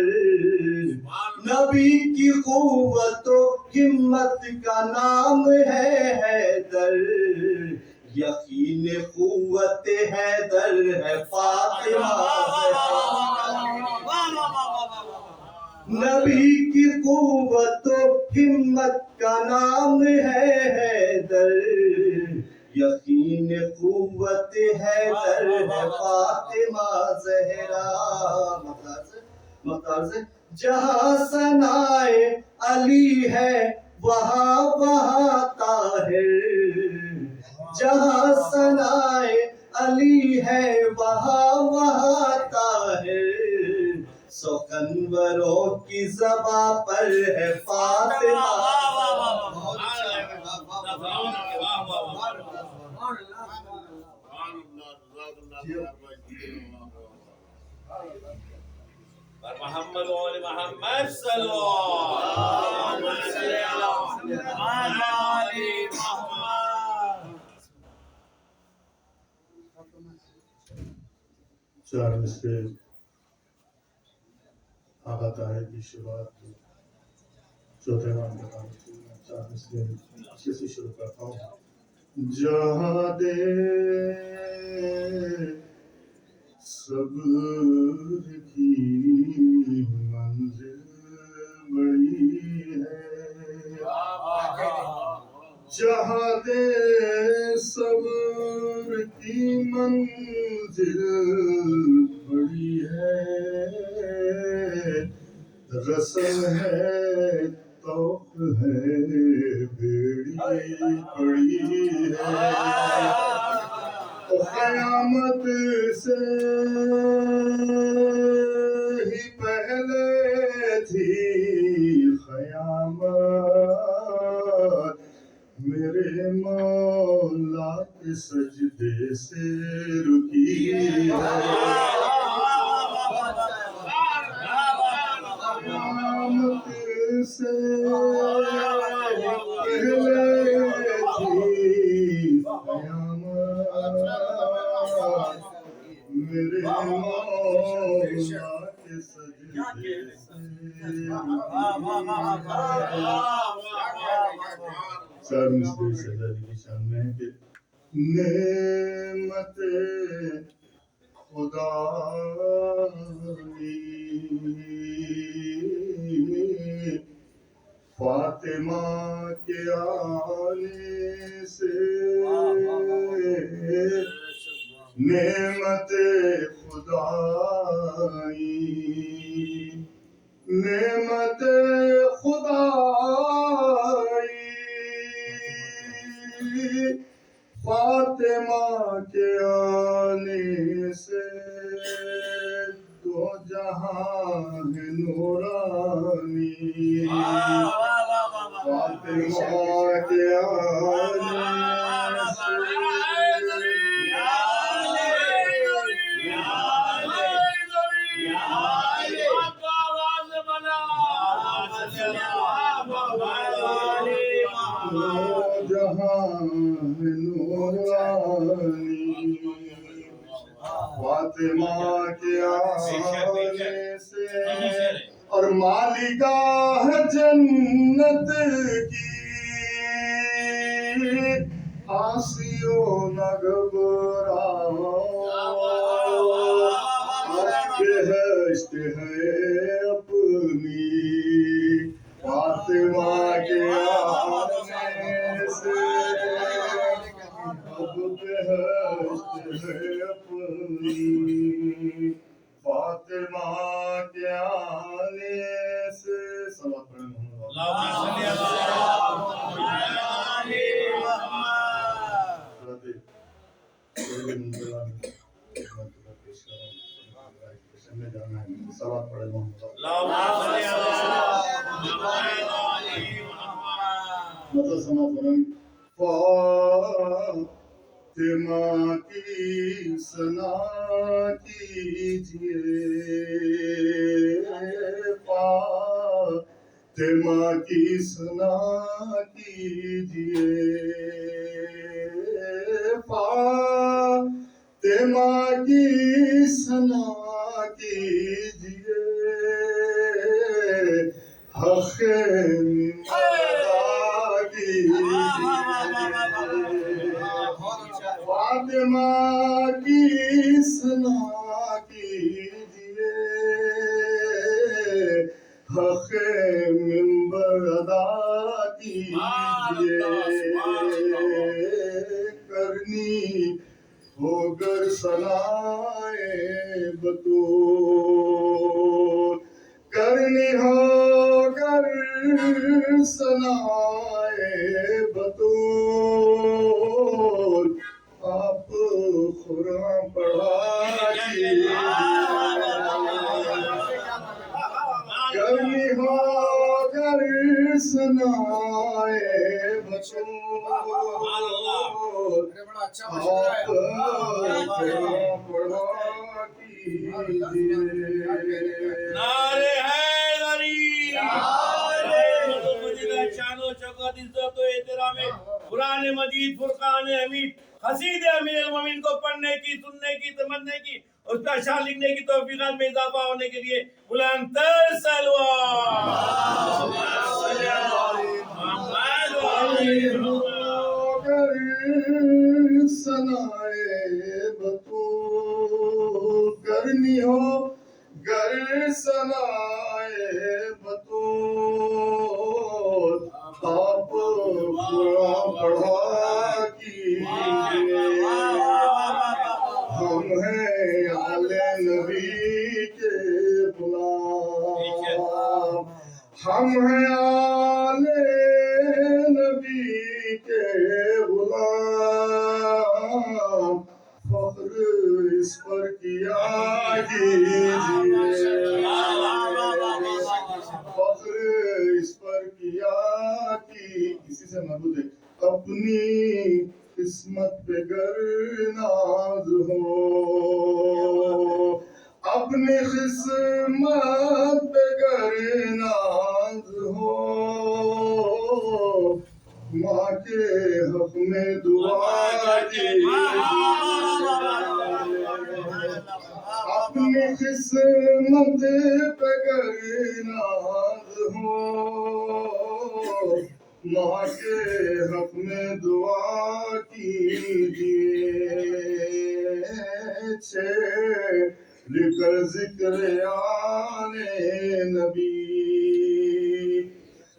نبی کی قوت و ہمت کا نام ہے حیدر. یقین قوت حیدر ہے فاطمہ زہرا. نبی کی قوت و ہمت کا نام ہے حیدر. یقین قوت حیدر ہے فاطمہ زہرا. مختار سے جہاں ثنائے علی ہے وہاں وہاں طاہر. جہاں ثنائے علی ہے وہاں وہاں طاہر. سخنوروں کی زباں پر ہے فاطمہ. محمد وآل محمد صلی اللہ علیہ وسلم. چار مصرے آقا طاہر کی شروعات چوتھے نام کے نام سے چار مصرے اچھے سے شروع کرتا ہوں. جہاں دے صبر کی منزل بڑی ہے. جہاں دے صبر کی منزل بڑی ہے. رسم ہے توق ہے بیڑی پڑی ہے. قیامت سے ہی پہلے تھی قیامت. میرے مولا کے سجدے سے رکی ہے. قیامت سے پہلے تھی قیامت. میرے مولا کے سجدے سے چار مصرے شہزادی کی شان میں ہے کہ نعمت خدا فاطمہ کے آنے سے. نعمت خدائی نعمت خدائی فاطمہ کے آنے سے. دو جہاں ہے نورانی فاطمہ کے آنے سے. جہاں نورانی فاطمہ کے آنے سے. اور مالگاہ جنت کی آسیو نہ گھبراؤ. بہشت ہے اپنی فاطمہ کے آنے سے. اب بہشت ہے اپنی فاطمہ کے آنے سے. صلوات پڑھیں صلوات پڑھیں مطلب سماعت کریں. فاطمہ کی ثنا کیجئے. فاطمہ کی سنا کیجئے فاطمہ کی سنا کیجئے حق ادا کیجئے فاطمہ کی سنا کیجئے حق منبر ادا کیجئے کرنی ہوگر سنائے بطول کرنی ہوگر سنائے بطول آپ قرآن پڑھا کرنی ہوگر سنائے بطول آپ قرآن پڑھا کیجئے نعرہ حیدری مدینہ شان و شوکت عزت و احترام قرآن مجید فرقان حمید قصید امیر المومنین کو پڑھنے کی سننے کی سمجھنے کی اس کا شان لکھنے کی توفیقات میں اضافہ ہونے کے لیے بلند تر سلوات سنائے بطول کرنی ہو گر سنائے بطول آپ قرآن پڑھا کیجئے ہم ہیں آل نبی کے غلام ہم ہیں آل نبی کے غلام فخر اس پر کیا کیجئے فخر اس پر کیا کی کسی سے محبوب ہے اپنی قسمت پہ گر ناز ہو اپنی قسمت پہ گر ناز ہو ماں کے حق میں دعا اپنی قسمت پہ گر ناز ہو ماں کے حق میں دعا کیجئے چھیڑ کر ذکر آنے نبی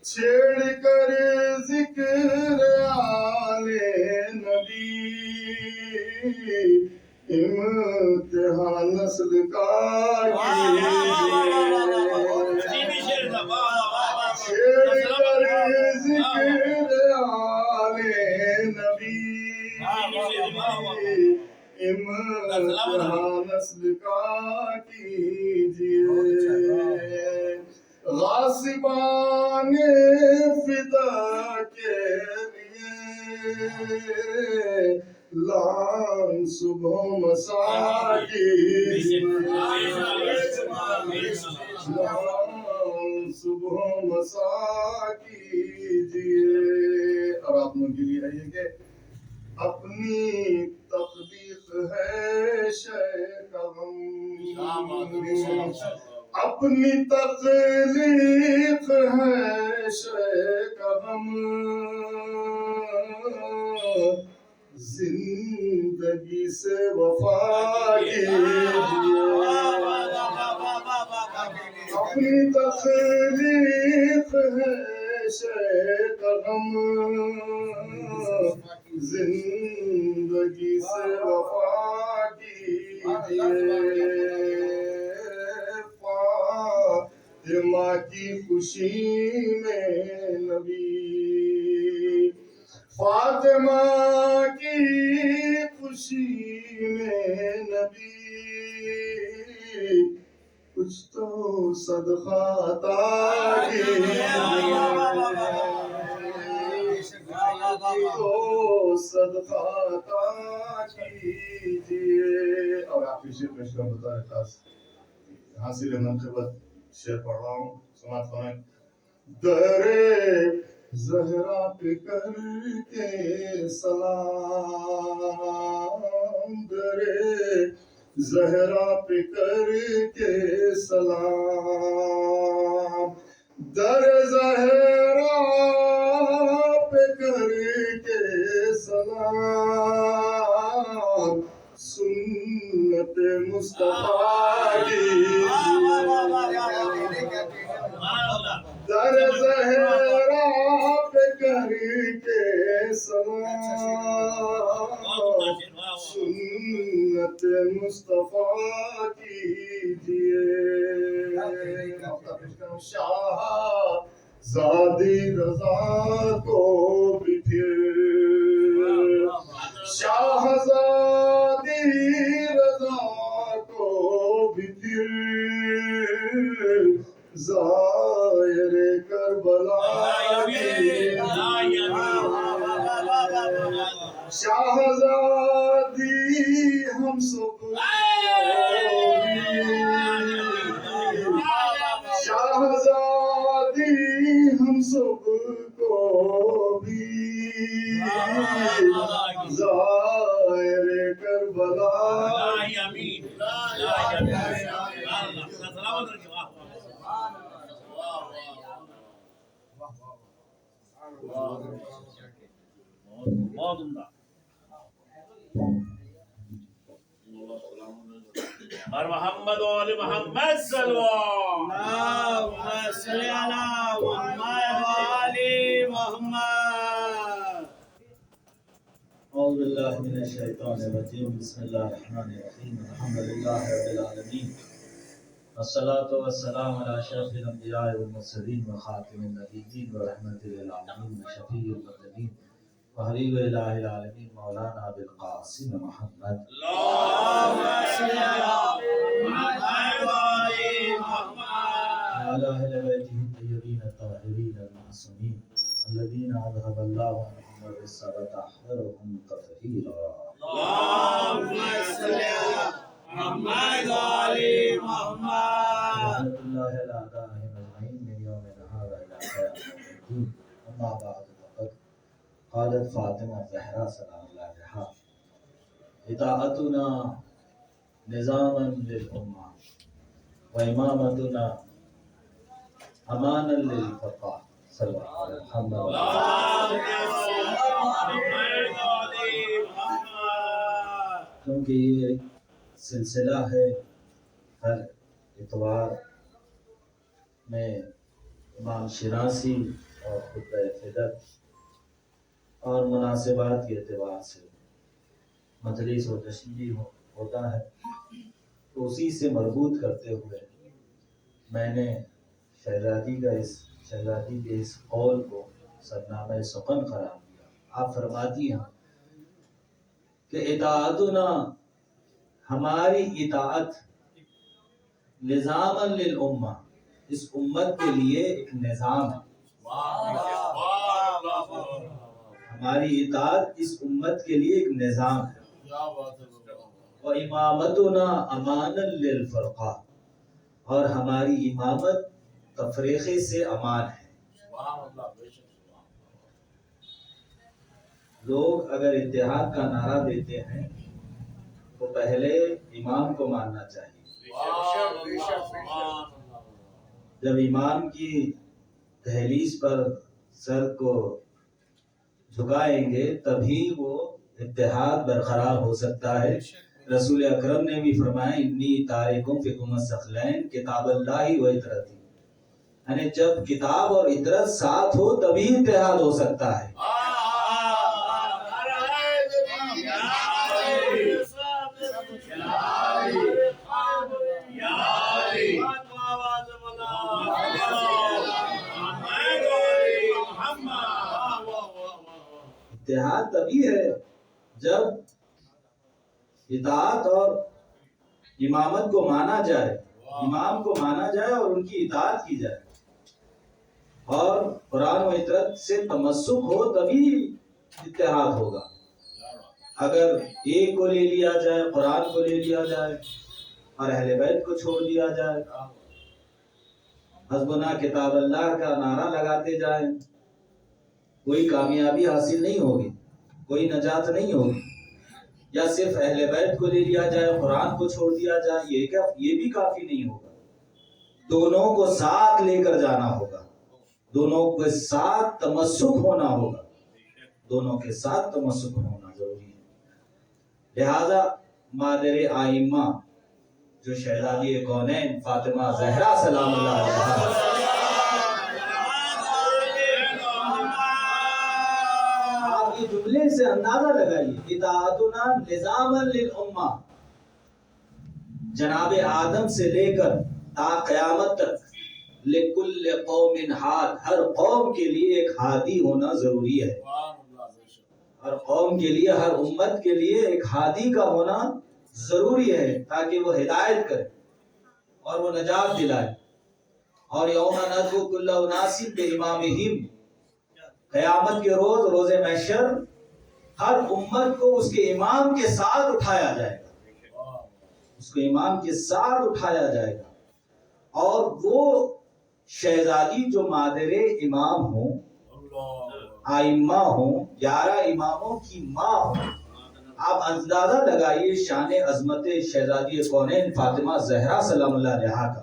چھیڑ کر ذکر آنے نبی امتحان نسل کا چھیڑ کر ذکر آنے نبی امتحان نسل کا کیجئے غاصبان فدا کے لیے لان صبح مساء کیجئے لان صبح مساء کیجئے اور آپ لوگوں کے لیے ہے کہ اپنی تخلیق ہے شے کا غم اپنی تخلیق ہے شے کا غم زندگی سے وفا کیجئے اپنی تخلیق ہے شے کا غم زندگی سے وفا کیجئے فاطمہ کی خوشی میں نبی فاطمہ کی خوشی میں نبی کچھ تو صدقہ عطا تو صدقہ عطا کیجئے اور آپ کی شعر پیش کر بتا رہا حاصل منقبت شعر پڑھ رہا ہوں سماعت فرمائیں درے زہرا پہ کر کے سلام، درے زہرا پہ کر کے سلام، در زہرا پہ کر کے سلام، سنت مصطفیٰ کی در زہرا پہ کر کے سلام، سنت مصطفیٰ کیجئے، شاہ زادی رضا کو بھی پھر، شاہزادی رضا کو بھی پھر، ظاہر کربلا شاہزادی ہم سب شاہزادی ہم سب کو بھی ظاہر کربلا بہت عمدہ. اور محمد و آل محمد صلی اللہ صلی علی محمد و آل محمد. اعوذ باللہ من الشیطان الرجیم، بسم اللہ الرحمن الرحیم، الحمد للہ رب العالمین، والصلاة والسلام علی اشرف الانبیاء والمرسلین وخاتم النبیین ورحمۃ للعالمین وشفیع المذنبین وحبیب الہ العالمین مولانا ابوالقاسم محمد. اللہم صلی علی محمد و آل محمد. وعلی اہل بیتہ الطیبین الطاہرین المعصومین الذین اذهب اللہ عنہم الرجس وطہرهم تطہیرا. اللہم صلی علی محمد و آل محمد. رحمت اللہ علی اعدائہم اجمعین من یوم هذا الی قیامت الدین. اما بعد فقد قالت فاطمہ الزہرا سلام اللہ علیہا: اطاعتنا نظاما للامہ وامامتنا امانا للفقہ. صلی اللہ علیہ محمد. کیونکہ یہ ایک سلسلہ ہے، ہر اتوار میں امام شناسی اور خطبہ فدر اور مناسبات کے اعتبار سے مجلس و تشریح ہوتا ہے، تو اسی سے مربوط کرتے ہوئے میں نے شہزادی کے اس قول کو سرنامہ سخن قرار دیا. آپ فرماتی ہیں کہ اطاعتنا، ہماری اطاعت، نظاما للامہ، اس امت کے لیے ایک نظام ہے. ہماری اطاعت اس امت کے لیے ایک نظام ہے. وامامتنا امانا للفرقہ، اور ہماری امامت تفریقے سے امان ہے. لوگ اگر اتحاد کا نعرہ دیتے ہیں تو پہلے امام کو ماننا چاہیے. جب امام کی دہلیز پر سر کو جھکائیں گے تبھی وہ اتحاد برقرار ہو سکتا ہے. رسول اکرم نے بھی فرمایا: انی تارکم فیکم الثقلین کتاب اللہ و اطرتی، یعنی جب کتاب اور اطرت ساتھ ہو تبھی اتحاد ہو سکتا ہے. اتحاد تبھی ہے جب اطاعت اور امامت کو مانا جائے، امام کو مانا جائے اور ان کی اطاعت کی جائے، اور قرآن و اطرت سے تمسک ہو تبھی اتحاد ہوگا. اگر ایک کو لے لیا جائے، قرآن کو لے لیا جائے اور اہل بیت کو چھوڑ دیا جائے حسبنا کتاب اللہ کا نعرہ لگاتے جائیں، کوئی کامیابی حاصل نہیں ہوگی، کوئی نجات نہیں ہوگی. یا صرف اہل بیت کو لے لیا جائے، قرآن کو چھوڑ دیا جائے، یہ بھی کافی نہیں ہوگا. دونوں کو ساتھ لے کر جانا ہوگا، دونوں کے ساتھ تمسک ہونا ہوگا، دونوں کے ساتھ تمسک ہونا ضروری ہے. لہذا مادر آئمہ جو شہزادی کونین فاطمہ زہرا سلام اللہ علیہا، آپ یہ جملے سے اندازہ لگائیے، اطاعتنا نظاما للامہ، جناب آدم سے لے کر تا قیامت تک، لکل قوم ہاد، ہر قوم کے لیے ایک ہادی ہونا ضروری ہے. ہر قوم کے لیے، ہر امت کے لیے ایک ہادی کا ہونا ضروری ہے، تاکہ وہ ہدایت کرے اور وہ نجات دلائے. اور یوم ندعو کل اناس بامامہم، قیامت کے روز، روز محشر، ہر امت کو اس کے امام کے ساتھ اٹھایا جائے گا، اس کو امام کے ساتھ اٹھایا جائے گا. اور وہ شہزادی جو مادر امام ہوں، آئمہ ہوں، 11 اماموں کی ماں ہوں، آپ اندازہ لگائیے شان عظمت شہزادی کونین فاطمہ زہرا سلام اللہ علیہا کا.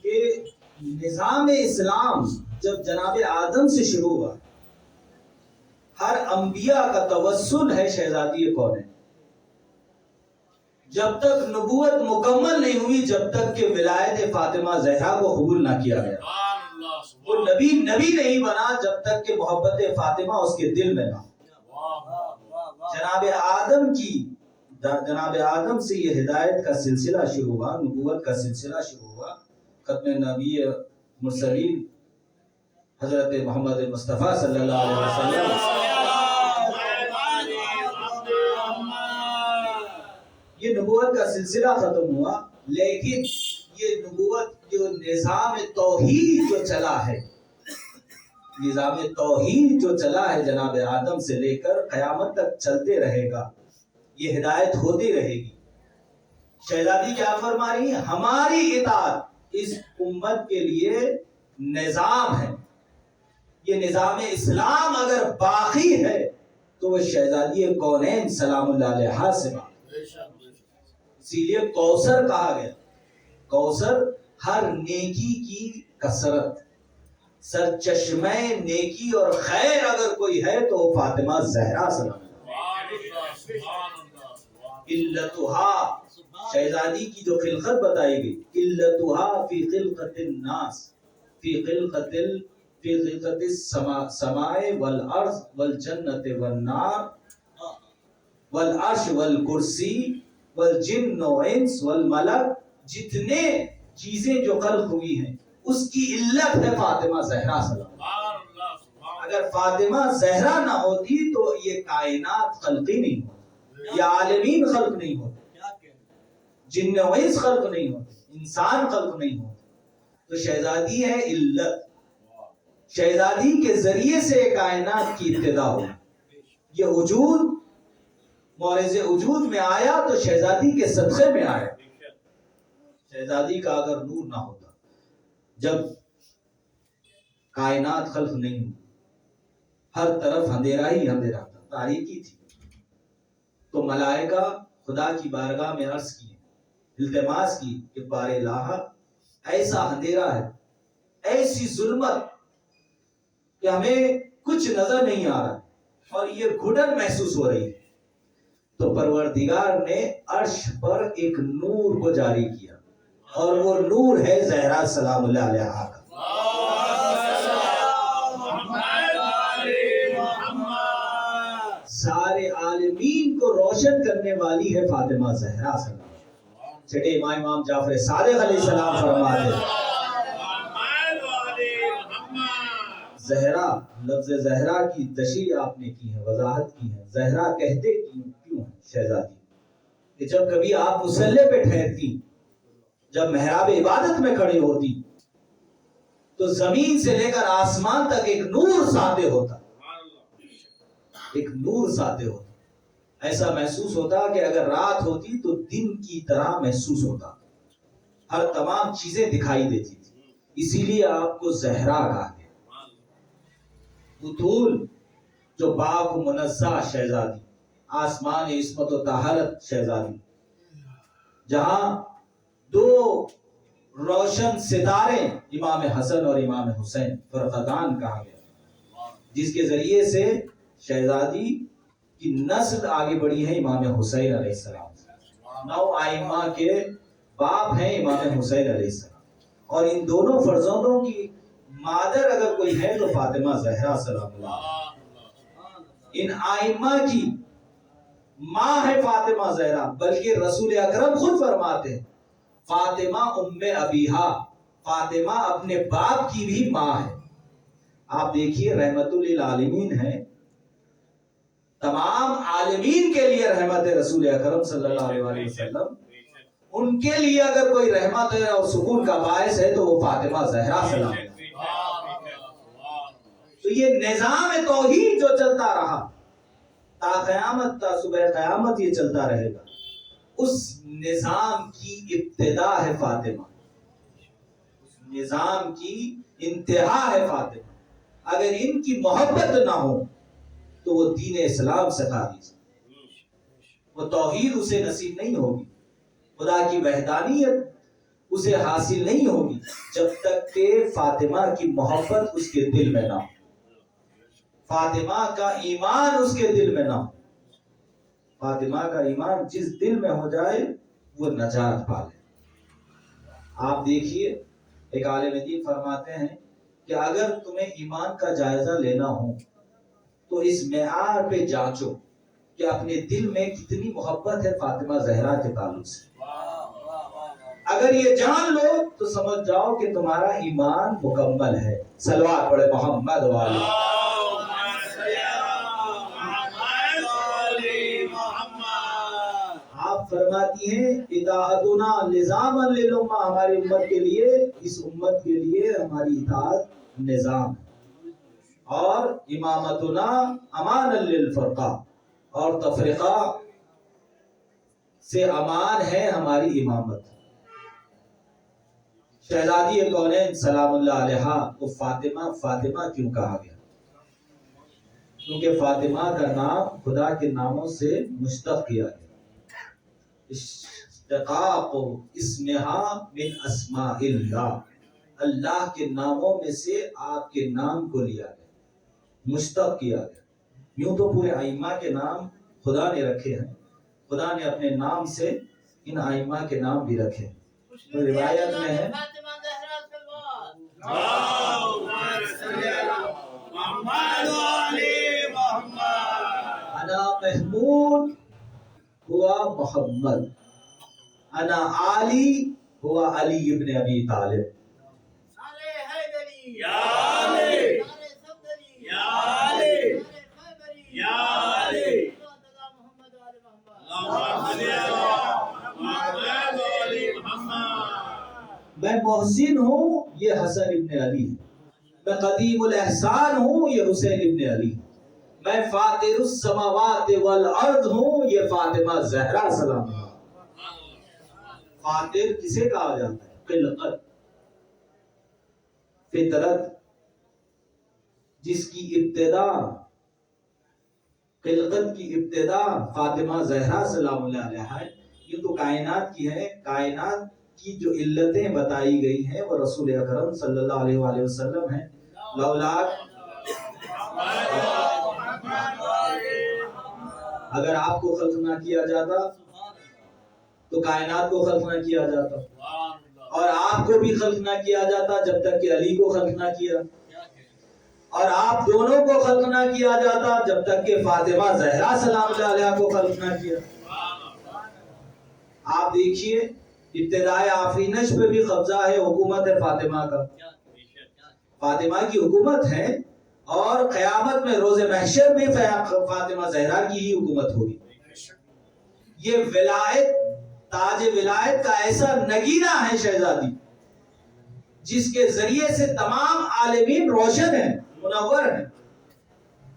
کہ نظام اسلام جب جناب آدم سے شروع ہوا، ہر انبیاء کا توسل ہے شہزادی کونین. جب تک نبوت مکمل نہیں ہوئی، جب تک کہ ولایت فاطمہ زہرا کو قبول نہ کیا گیا. وہ نبی نہیں بنا جب تک کہ محبت فاطمہ اس کے دل میں نہ ہو. جناب آدم سے یہ ہدایت کا سلسلہ شروع ہوا، نبوت کا سلسلہ شروع ہوا. ختم نبی مرسلین حضرت محمد مصطفیٰ صلی اللہ علیہ وسلم، یہ نبوت کا سلسلہ ختم ہوا. لیکن یہ نبوت جو نظام توحید جو چلا ہے، نظام توحید جو چلا ہے جناب آدم سے لے کر قیامت تک چلتے رہے گا، یہ ہدایت ہوتی رہے گی. شہزادی کیا فرما رہی ہیں؟ ہماری اطاعت اس امت کے لیے نظام ہے. یہ نظام اسلام اگر باقی ہے تو وہ شہزادی کونین سلام اللہ علیہا سے بات. اسی لیے کوثر کہا گیا. کوثر ہر نیکی کی کثرت، سر چشمہ نیکی اور خیر اگر کوئی ہے تو وہ فاطمہ زہرا سلام اللہ. شہزادی کی جو خلقت بتائی گئی، قلتها فی خلقت الناس، فی خلقت السماء والارض والجنت والنار والعرش والکرسی والجن والانس والملک، جتنے چیزیں جو خلق ہوئی ہیں اس کی علت ہے فاطمہ زہرا سلام. اگر فاطمہ زہرا نہ ہوتی تو یہ کائنات خلقی نہیں ہوتی، یہ عالمین خلق نہیں ہوتے، جن و انس خلق نہیں ہوتے، انسان خلق نہیں ہوتے. تو شہزادی ہے علت. شہزادی کے ذریعے سے کائنات کی ابتدا ہوئی. یہ وجود مورز وجود میں آیا تو شہزادی کے صدقے میں آیا. شہزادی کا اگر نور نہ ہوتا، جب کائنات خلق نہیں ہوئی، ہر طرف اندھیرا ہی اندھیرا تھا، تاریکی تھی، تو ملائکہ خدا کی بارگاہ میں عرض کی، التماس کی کہ بار الہ ایسا اندھیرا ہے، ایسی ظلمت کہ ہمیں کچھ نظر نہیں آ رہا اور یہ گھٹن محسوس ہو رہی ہے. تو پروردگار نے عرش پر ایک نور کو جاری کیا، اور وہ نور ہے زہرا سلام اللہ علیہا کا. سارے عالمین کو روشن کرنے والی ہے فاطمہ زہرا سلام. چھٹے امام جعفر صادق علیہ السلام فرماتے ہیں زہرا، لفظ زہرا کی تشریح آپ نے کی ہے، وضاحت کی ہے. زہرا کہتے کیوں ہیں شہزادی؟ کہ جب کبھی آپ مصلی پہ ٹھہرتی، جب محراب عبادت میں کھڑی ہوتی، تو زمین سے لے کر آسمان تک ایک نور ساطع ہوتا، ایک نور ساطع ہوتا. ایسا محسوس ہوتا کہ اگر رات ہوتی تو دن کی طرح محسوس ہوتا، ہر تمام چیزیں دکھائی دیتی تھی، اسی لیے آپ کو زہرا کہا گیا۔ بطول جو پاک و منزہ شہزادی، آسمان عصمت و طہارت شہزادی، جہاں دو روشن ستارے امام حسن اور امام حسین فرقدان کہا گیا، جس کے ذریعے سے شہزادی کی نسل آگے بڑھی ہے امام حسین علیہ السلام، 9 ائمہ کے باپ ہیں امام حسین علیہ السلام، اور ان دونوں فرزندوں کی مادر اگر کوئی ہے تو فاطمہ زہرا سلام اللہ، ان ائمہ کی ماں ہے فاطمہ زہرا، بلکہ رسول اکرم خود فرماتے ہیں فاطمہ ام ابیہا، فاطمہ اپنے باپ کی بھی ماں ہے۔ آپ دیکھیے رحمت للعالمین ہے، تمام عالمین کے لیے رحمت ہے رسول اکرم صلی اللہ علیہ وسلم، ان کے لیے اگر کوئی رحمت ہے اور سکون کا باعث ہے تو وہ فاطمہ زہرا سلام ہے۔ تو یہ نظام توحید جو چلتا رہا تا قیامت، تا صبح قیامت یہ چلتا رہے گا، اس نظام کی ابتدا ہے فاطمہ، اس نظام کی انتہا ہے فاطمہ۔ اگر ان کی محبت نہ ہو تو وہ دین اسلام سے خارج، وہ توحید اسے نصیب نہیں ہوگی، خدا کی وحدانیت اسے حاصل نہیں ہوگی جب تک کہ فاطمہ کی محبت اس کے دل میں نہ ہو، فاطمہ کا ایمان اس کے دل میں نہ ہو۔ فاطمہ کا ایمان جس دل میں ہو جائے وہ نجات پالے۔ آپ دیکھیے ایک عالم دین فرماتے ہیں کہ اگر تمہیں ایمان کا جائزہ لینا ہو تو اس معیار پہ جانچو کہ اپنے دل میں کتنی محبت ہے فاطمہ زہرا کے تعلق سے۔ اگر یہ جان لو تو سمجھ جاؤ کہ تمہارا ایمان مکمل ہے۔ صلوات پڑھے محمد والے۔ آپ فرماتی ہیں اطاعتنا لزاما للامہ، ہماری امت کے لیے، اس امت کے لیے ہماری اطاعت نظام ہے، اور امامتنا امانا للفرقہ، اور تفرقہ سے امان ہے ہماری امامت۔ شہزادی کونین سلام اللہ علیہا کو فاطمہ فاطمہ کیوں کہا گیا؟ کیونکہ فاطمہ کا نام خدا کے ناموں سے مشتق کیا گیا، اشتقاق اسمہا من اسماء اللہ، اللہ کے ناموں میں سے آپ کے نام کو لیا گیا، مشتق کیا گیا۔ یوں تو پورے ائمہ کے نام خدا نے رکھے ہیں، خدا نے اپنے نام سے ان ائمہ کے نام بھی رکھے ہیں۔ تو روایت میں ہے انا محمود ہوا محمد، انا علی ہوا علی ابن ابی طالب۔ میں محسن ہوں، یہ حسن ابن علی ہے۔ میں قدیم الاحسان ہوں، یہ حسین ابن علی ہے۔ میں فاطر السماوات والارض ہوں، یہ فاطمہ زہرا سلام اللہ۔ فاطر کسے کہا جاتا ہے؟ خلقت، فطرت، جس کی ابتدا، خلقت کی ابتدا فاطمہ زہرا سلام اللہ علیہا ہے۔ یہ تو کائنات کی ہے، کائنات کی جو علتیں بتائی گئی ہیں وہ رسول اکرم صلی اللہ علیہ وآلہ وسلم ہیں۔ اگر آپ کو خلق نہ کیا جاتا تو کائنات کو خلق نہ کیا جاتا، اور آپ کو بھی خلق نہ کیا جاتا جب تک کہ علی کو خلق نہ کیا، اور آپ دونوں کو خلق نہ کیا جاتا جب تک کہ فاطمہ زہرا سلام اللہ علیہا کو خلق نہ کیا۔ آپ دیکھیے ابتدائے آفرینش پہ بھی قبضہ ہے، حکومت ہے فاطمہ کا، فاطمہ کی حکومت ہے، اور قیامت میں روز محشر میں فاطمہ زہرا کی ہی حکومت ہوگی۔ یہ ولایت، تاج ولایت کا ایسا نگینہ ہے شہزادی، جس کے ذریعے سے تمام عالمین روشن ہیں، منور ہیں۔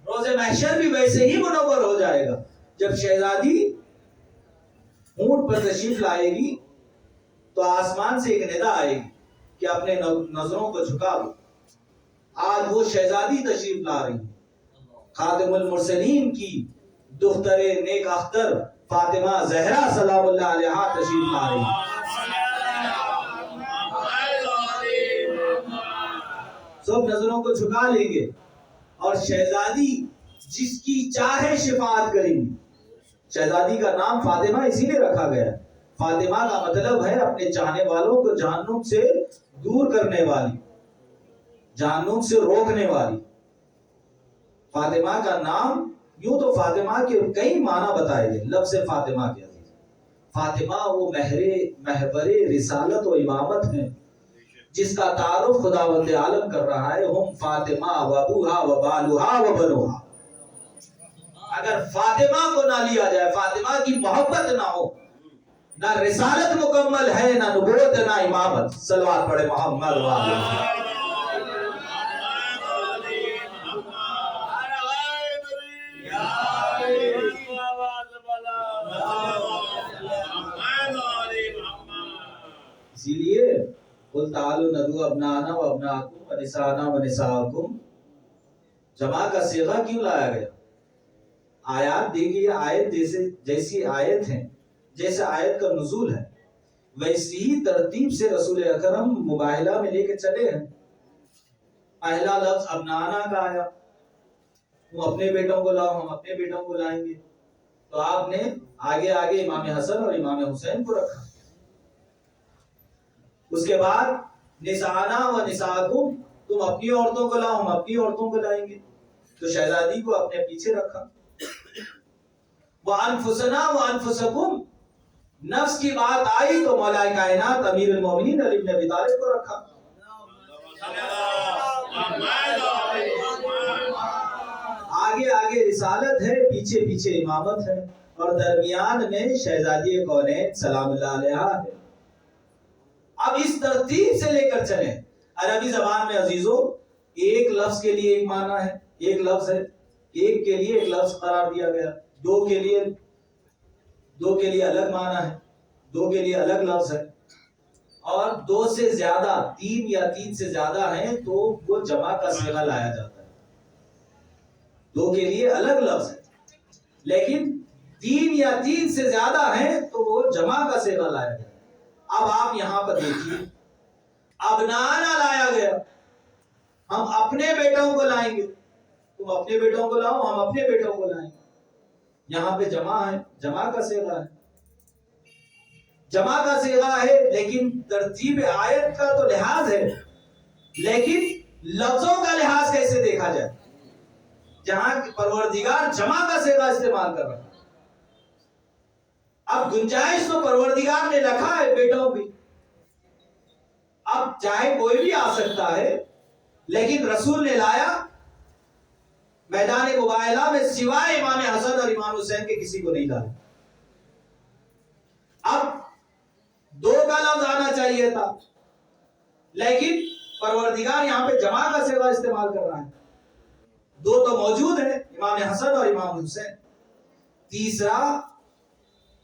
روز محشر بھی ویسے ہی منور ہو جائے گا جب شہزادی اونٹ پر تشریف لائے گی تو آسمان سے ایک ندا آئے گی کہ اپنے نظروں کو جھکا دو. آج وہ شہزادی تشریف لا رہی خاتم المرسلین کی دختر نیک اختر فاطمہ زہرا سلام اللہ علیہا تشریف لا رہی. سب نظروں کو جھکا لیں گے اور شہزادی جس کی چاہے شفاعت کریں گی. شہزادی کا نام فاطمہ اسی لیے رکھا گیا ہے. فاطمہ کا مطلب ہے اپنے چاہنے والوں کو جہنم سے دور کرنے والی، جہنم سے روکنے والی. فاطمہ کا نام یوں تو فاطمہ کے کئی معنی بتائے گئے لفظ فاطمہ کے. فاطمہ وہ محور رسالت و امامت ہیں جس کا تعارف خداوند عالم کر رہا ہے. ہم فاطمہ و ابوہا و بالوہا و بنوہا. اگر فاطمہ کو نہ لیا جائے، فاطمہ کی محبت نہ ہو، نہ رسالت مکمل ہے، نہ نبوت، نہ امامت. صلوات پڑھے محمد و آلہ محمد. اسی لیے قل تعالوا ندعو ابناءنا و ابناءکم و نساءنا و نساءکم. جمع کا صیغہ کیوں لایا گیا؟ آیات دیکھیے، آیت جیسی آیت ہیں، جیسے آیت کا نزول ہے ویسی ہی ترتیب سے رسول اکرم مباہلہ میں لے کے چلے ہیں. پہلا لفظ ابنانا کا آیا، تم اپنے بیٹوں کو لاؤ، ہم اپنے بیٹوں کو لائیں گے. تو آپ نے آگے آگے امام حسن اور امام حسین کو رکھا. اس کے بعد نسانا و نساکم، تم اپنی عورتوں کو لاؤ، ہم اپنی عورتوں کو لائیں گے. تو شہزادی کو اپنے پیچھے رکھا. وَأَنفُسَنَا وَأَنفُسَكُمْ، نفس کی بات آئی تو مولا کائنات امیر المومنین علی بن ابی طالب کو رکھا. آگے آگے رسالت ہے، پیچھے پیچھے امامت ہے، اور درمیان میں شہزادی کونین سلام اللہ علیہا ہے. اب اس ترتیب سے لے کر چلیں. عربی زبان میں عزیزو ایک لفظ کے لیے ایک معنی ہے، ایک لفظ ہے، ایک کے لیے ایک لفظ قرار دیا گیا. دو کے لیے الگ معنی ہے، دو کے لیے الگ لفظ ہے. اور دو سے زیادہ، تین یا تین سے زیادہ ہیں تو وہ جمع کا صیغہ لایا جاتا ہے. دو کے لیے الگ لفظ ہے، لیکن تین یا تین سے زیادہ ہیں تو وہ جمع کا صیغہ لایا گیا. اب آپ یہاں پر دیکھیے، ابنانا لایا گیا، ہم اپنے بیٹوں کو لائیں گے. تم اپنے بیٹوں کو لاؤ، ہم اپنے بیٹوں کو لائیں گے. یہاں پہ جمع ہے، جمع کا صیغہ ہے، جمع کا صیغہ ہے، لیکن ترتیب آیت کا تو لحاظ ہے، لیکن لفظوں کا لحاظ کیسے دیکھا جائے جہاں پروردگار جمع کا صیغہ استعمال کر رہا ہے. اب گنجائش تو پروردگار نے رکھا ہے بیٹوں کی. اب چاہے کوئی بھی آ سکتا ہے، لیکن رسول نے لایا میدان مباہلہ میں سوائے امام حسن اور امام حسین کے کسی کو نہیں لایا. اب دو کا لفظ آنا چاہیے تھا، لیکن پروردگار یہاں پہ جمع کا صیغہ استعمال کر رہا ہے. دو تو موجود ہیں، امام حسن اور امام حسین. تیسرا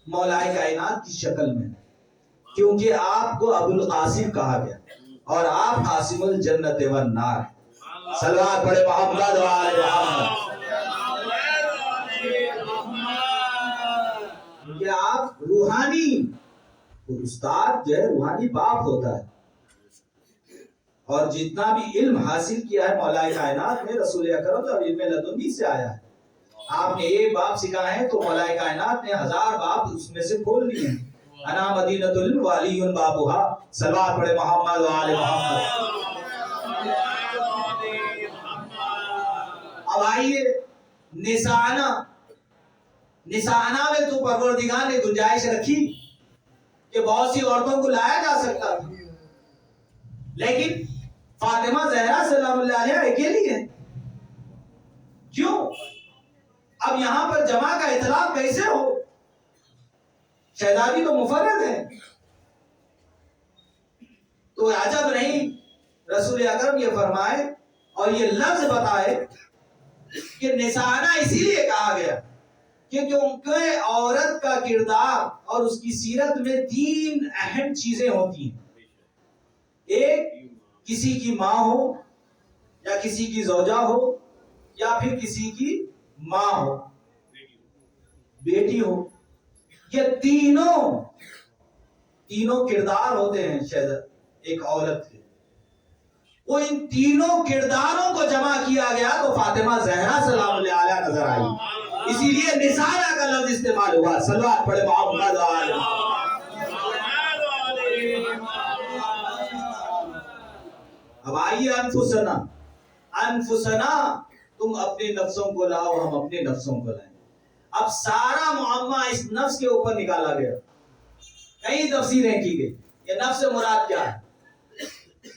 مولا کائنات کی شکل میں، کیونکہ آپ کو ابو القاسم کہا گیا اور آپ قاسم الجنت والنار. صلوات پڑھے محمد و آل محمد. کہ آپ روحانی استاد جو ہے روحانی باپ ہوتا ہے، اور جتنا بھی علم حاصل کیا ہے مولا کائنات میں رسول اکرم اور علم لدنی سے آیا ہے. آپ نے ایک باپ سکھایا ہے تو مولا کائنات نے 1000 باپ اس میں سے کھول لیے ہیں. انا مدینۃ العلم والی بابھا. صلوات پڑھے محمد و آل محمد. اب آئیے نسانا میں تو پروردگار نے گنجائش رکھی کہ بہت سی عورتوں کو لایا جا سکتا تھا، لیکن فاطمہ زہرا سلام اللہ علیہا اکیلی ہے. کیوں؟ اب یہاں پر جمع کا اطلاق کیسے ہو؟ شہزادی تو مفرد ہے. تو عجب نہیں رسول اکرم یہ فرمائے اور یہ لفظ بتائے کہ نسانا اسی لیے کہا گیا کیونکہ عورت کا کردار اور اس کی سیرت میں 3 اہم چیزیں ہوتی ہیں. ایک کسی کی ماں ہو یا کسی کی زوجہ ہو یا پھر کسی کی ماں ہو، بیٹی ہو. یہ تینوں کردار ہوتے ہیں ایک عورت کے. وہ ان تینوں کرداروں کو جمع کیا گیا تو فاطمہ زہرا سلام اللہ علیہا نظر آئی. اسی لیے نساء کا لفظ استعمال ہوا. صلوات پڑھے محمد وآلہ. اب آئیے انفسنا، تم اپنے نفسوں کو لاؤ، ہم اپنے نفسوں کو لائیں. اب سارا معمہ اس نفس کے اوپر نکالا گیا. کئی تفسیریں کی گئی. یہ نفس سے مراد کیا ہے؟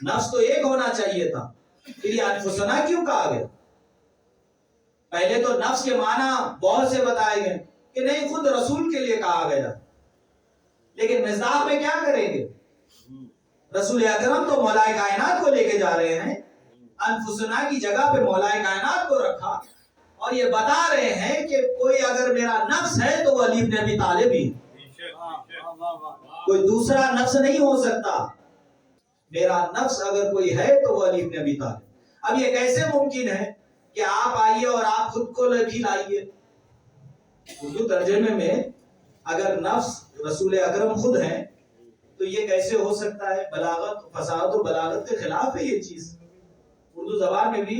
نفس تو ایک ہونا چاہیے تھا، پھر یہ انفسنا کیوں کہا گیا؟ پہلے تو نفس کے معنی بہت سے بتائے گئے کہ نہیں، خود رسول کے لیے کہا گیا. لیکن مزاح میں کیا کریں گے؟ رسول اکرم تو مولائے کائنات کو لے کے جا رہے ہیں، انفسنا کی جگہ پہ مولائے کائنات کو رکھا اور یہ بتا رہے ہیں کہ کوئی اگر میرا نفس ہے تو وہ علی بن ابی طالب ہی، کوئی دوسرا نفس نہیں ہو سکتا. میرا نفس اگر کوئی ہے تو وہ علی بن ابی طالب. اب یہ کیسے ممکن ہے کہ آپ آئیے اور آپ خود کو بھی لائیے؟ اردو ترجمے میں اگر نفس رسول اکرم خود ہیں تو یہ کیسے ہو سکتا ہے؟ بلاغت، فصاحت و بلاغت کے خلاف ہے یہ چیز. اردو زبان میں بھی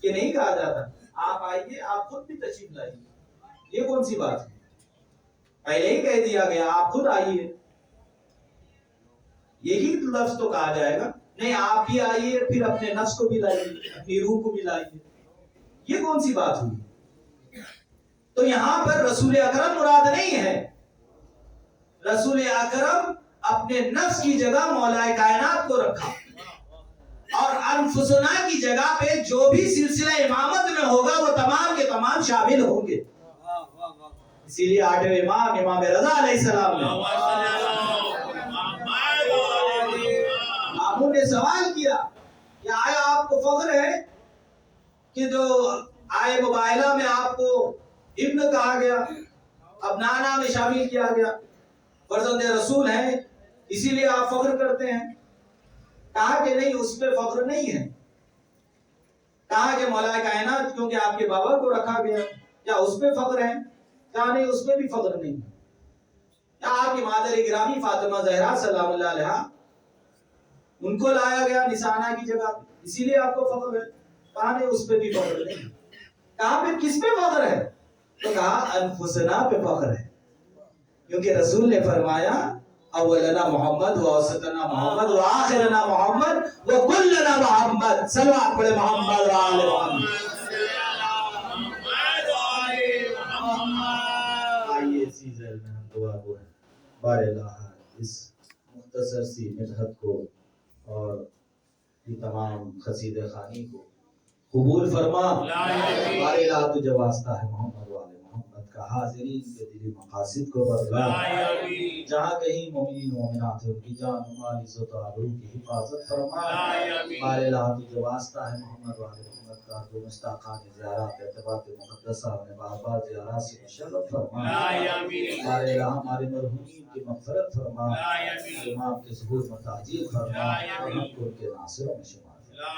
یہ نہیں کہا جاتا آپ آئیے، آپ خود بھی تشریف لائیے. یہ کون سی بات ہے؟ پہلے ہی کہہ دیا گیا آپ خود آئیے. یہی لفظ تو کہا جائے گا نہیں، آپ بھی آئیے پھر اپنے نفس کو بھی لائیے، اپنی روح کو بھی لائیے. یہ کون سی بات ہوئی؟ تو یہاں پر رسول اکرم مراد نہیں ہے. رسول اکرم اپنے نفس کی جگہ مولائے کائنات کو رکھا اور انفسنا کی جگہ پہ جو بھی سلسلہ امامت میں ہوگا وہ تمام کے تمام شامل ہوں گے. اسی لیے 8ویں امام امام رضا علیہ السلام نے سوال کیا کہ آیا آپ کو فخر ہے کہ جو آئے مباہلہ میں آپ کو ابن کہا گیا، اب نانا میں شامل کیا گیا، فرزند رسول ہیں اسی لیے آپ فخر کرتے ہیں؟ کہا کہ نہیں، اس پہ فخر نہیں ہے. کہا کہ مولا کائنات کیونکہ آپ کے بابا کو رکھا گیا، کیا اس پہ فخر ہے؟ کہا نہیں، اس پہ بھی فخر نہیں. کیا آپ کی مادر گرامی فاطمہ زہرا سلام اللہ علیہا ان کو لایا گیا نسانہ کی جگہ، اسی لیے آپ کو فخر ہے؟ کہا نہیں، اس پہ بھی فخر نہیں. کہا پھر کس پہ فخر ہے؟ تو کہا انفسنا پہ فخر ہے، کیونکہ رسول نے فرمایا اولنا محمد و اوسطنا محمد و آخرنا محمد و کلنا محمد. صلوات پڑھے محمد و آل محمد. آئیے اسی ذیل میں ہم دعا کو بار الہ اس مختصر سی مدحت کو اور یہ تمام قصیدہ خوانی کو قبول فرما. بار الہ تجھے واسطہ ہے محمد و آل محمد کا، حاضرین کے دلی مقاصد کو بدلا. جہاں کہیں مومنین مومنات ہیں ان کی جان و مال عزت و آبرو کی حفاظت فرما. بار الہ تجھے واسطہ ہے محمد و آل محمد کا، جو مشتاقان زیارات اعتبارات مقدسہ انہیں بار بار زیارات سے مشرف فرما. بار الہ ہمارے مرحومین کی مغفرت فرما، امام کے ظہور میں تعجیل فرما اور ہم کو ان کے ناصروں میں شمار فرما.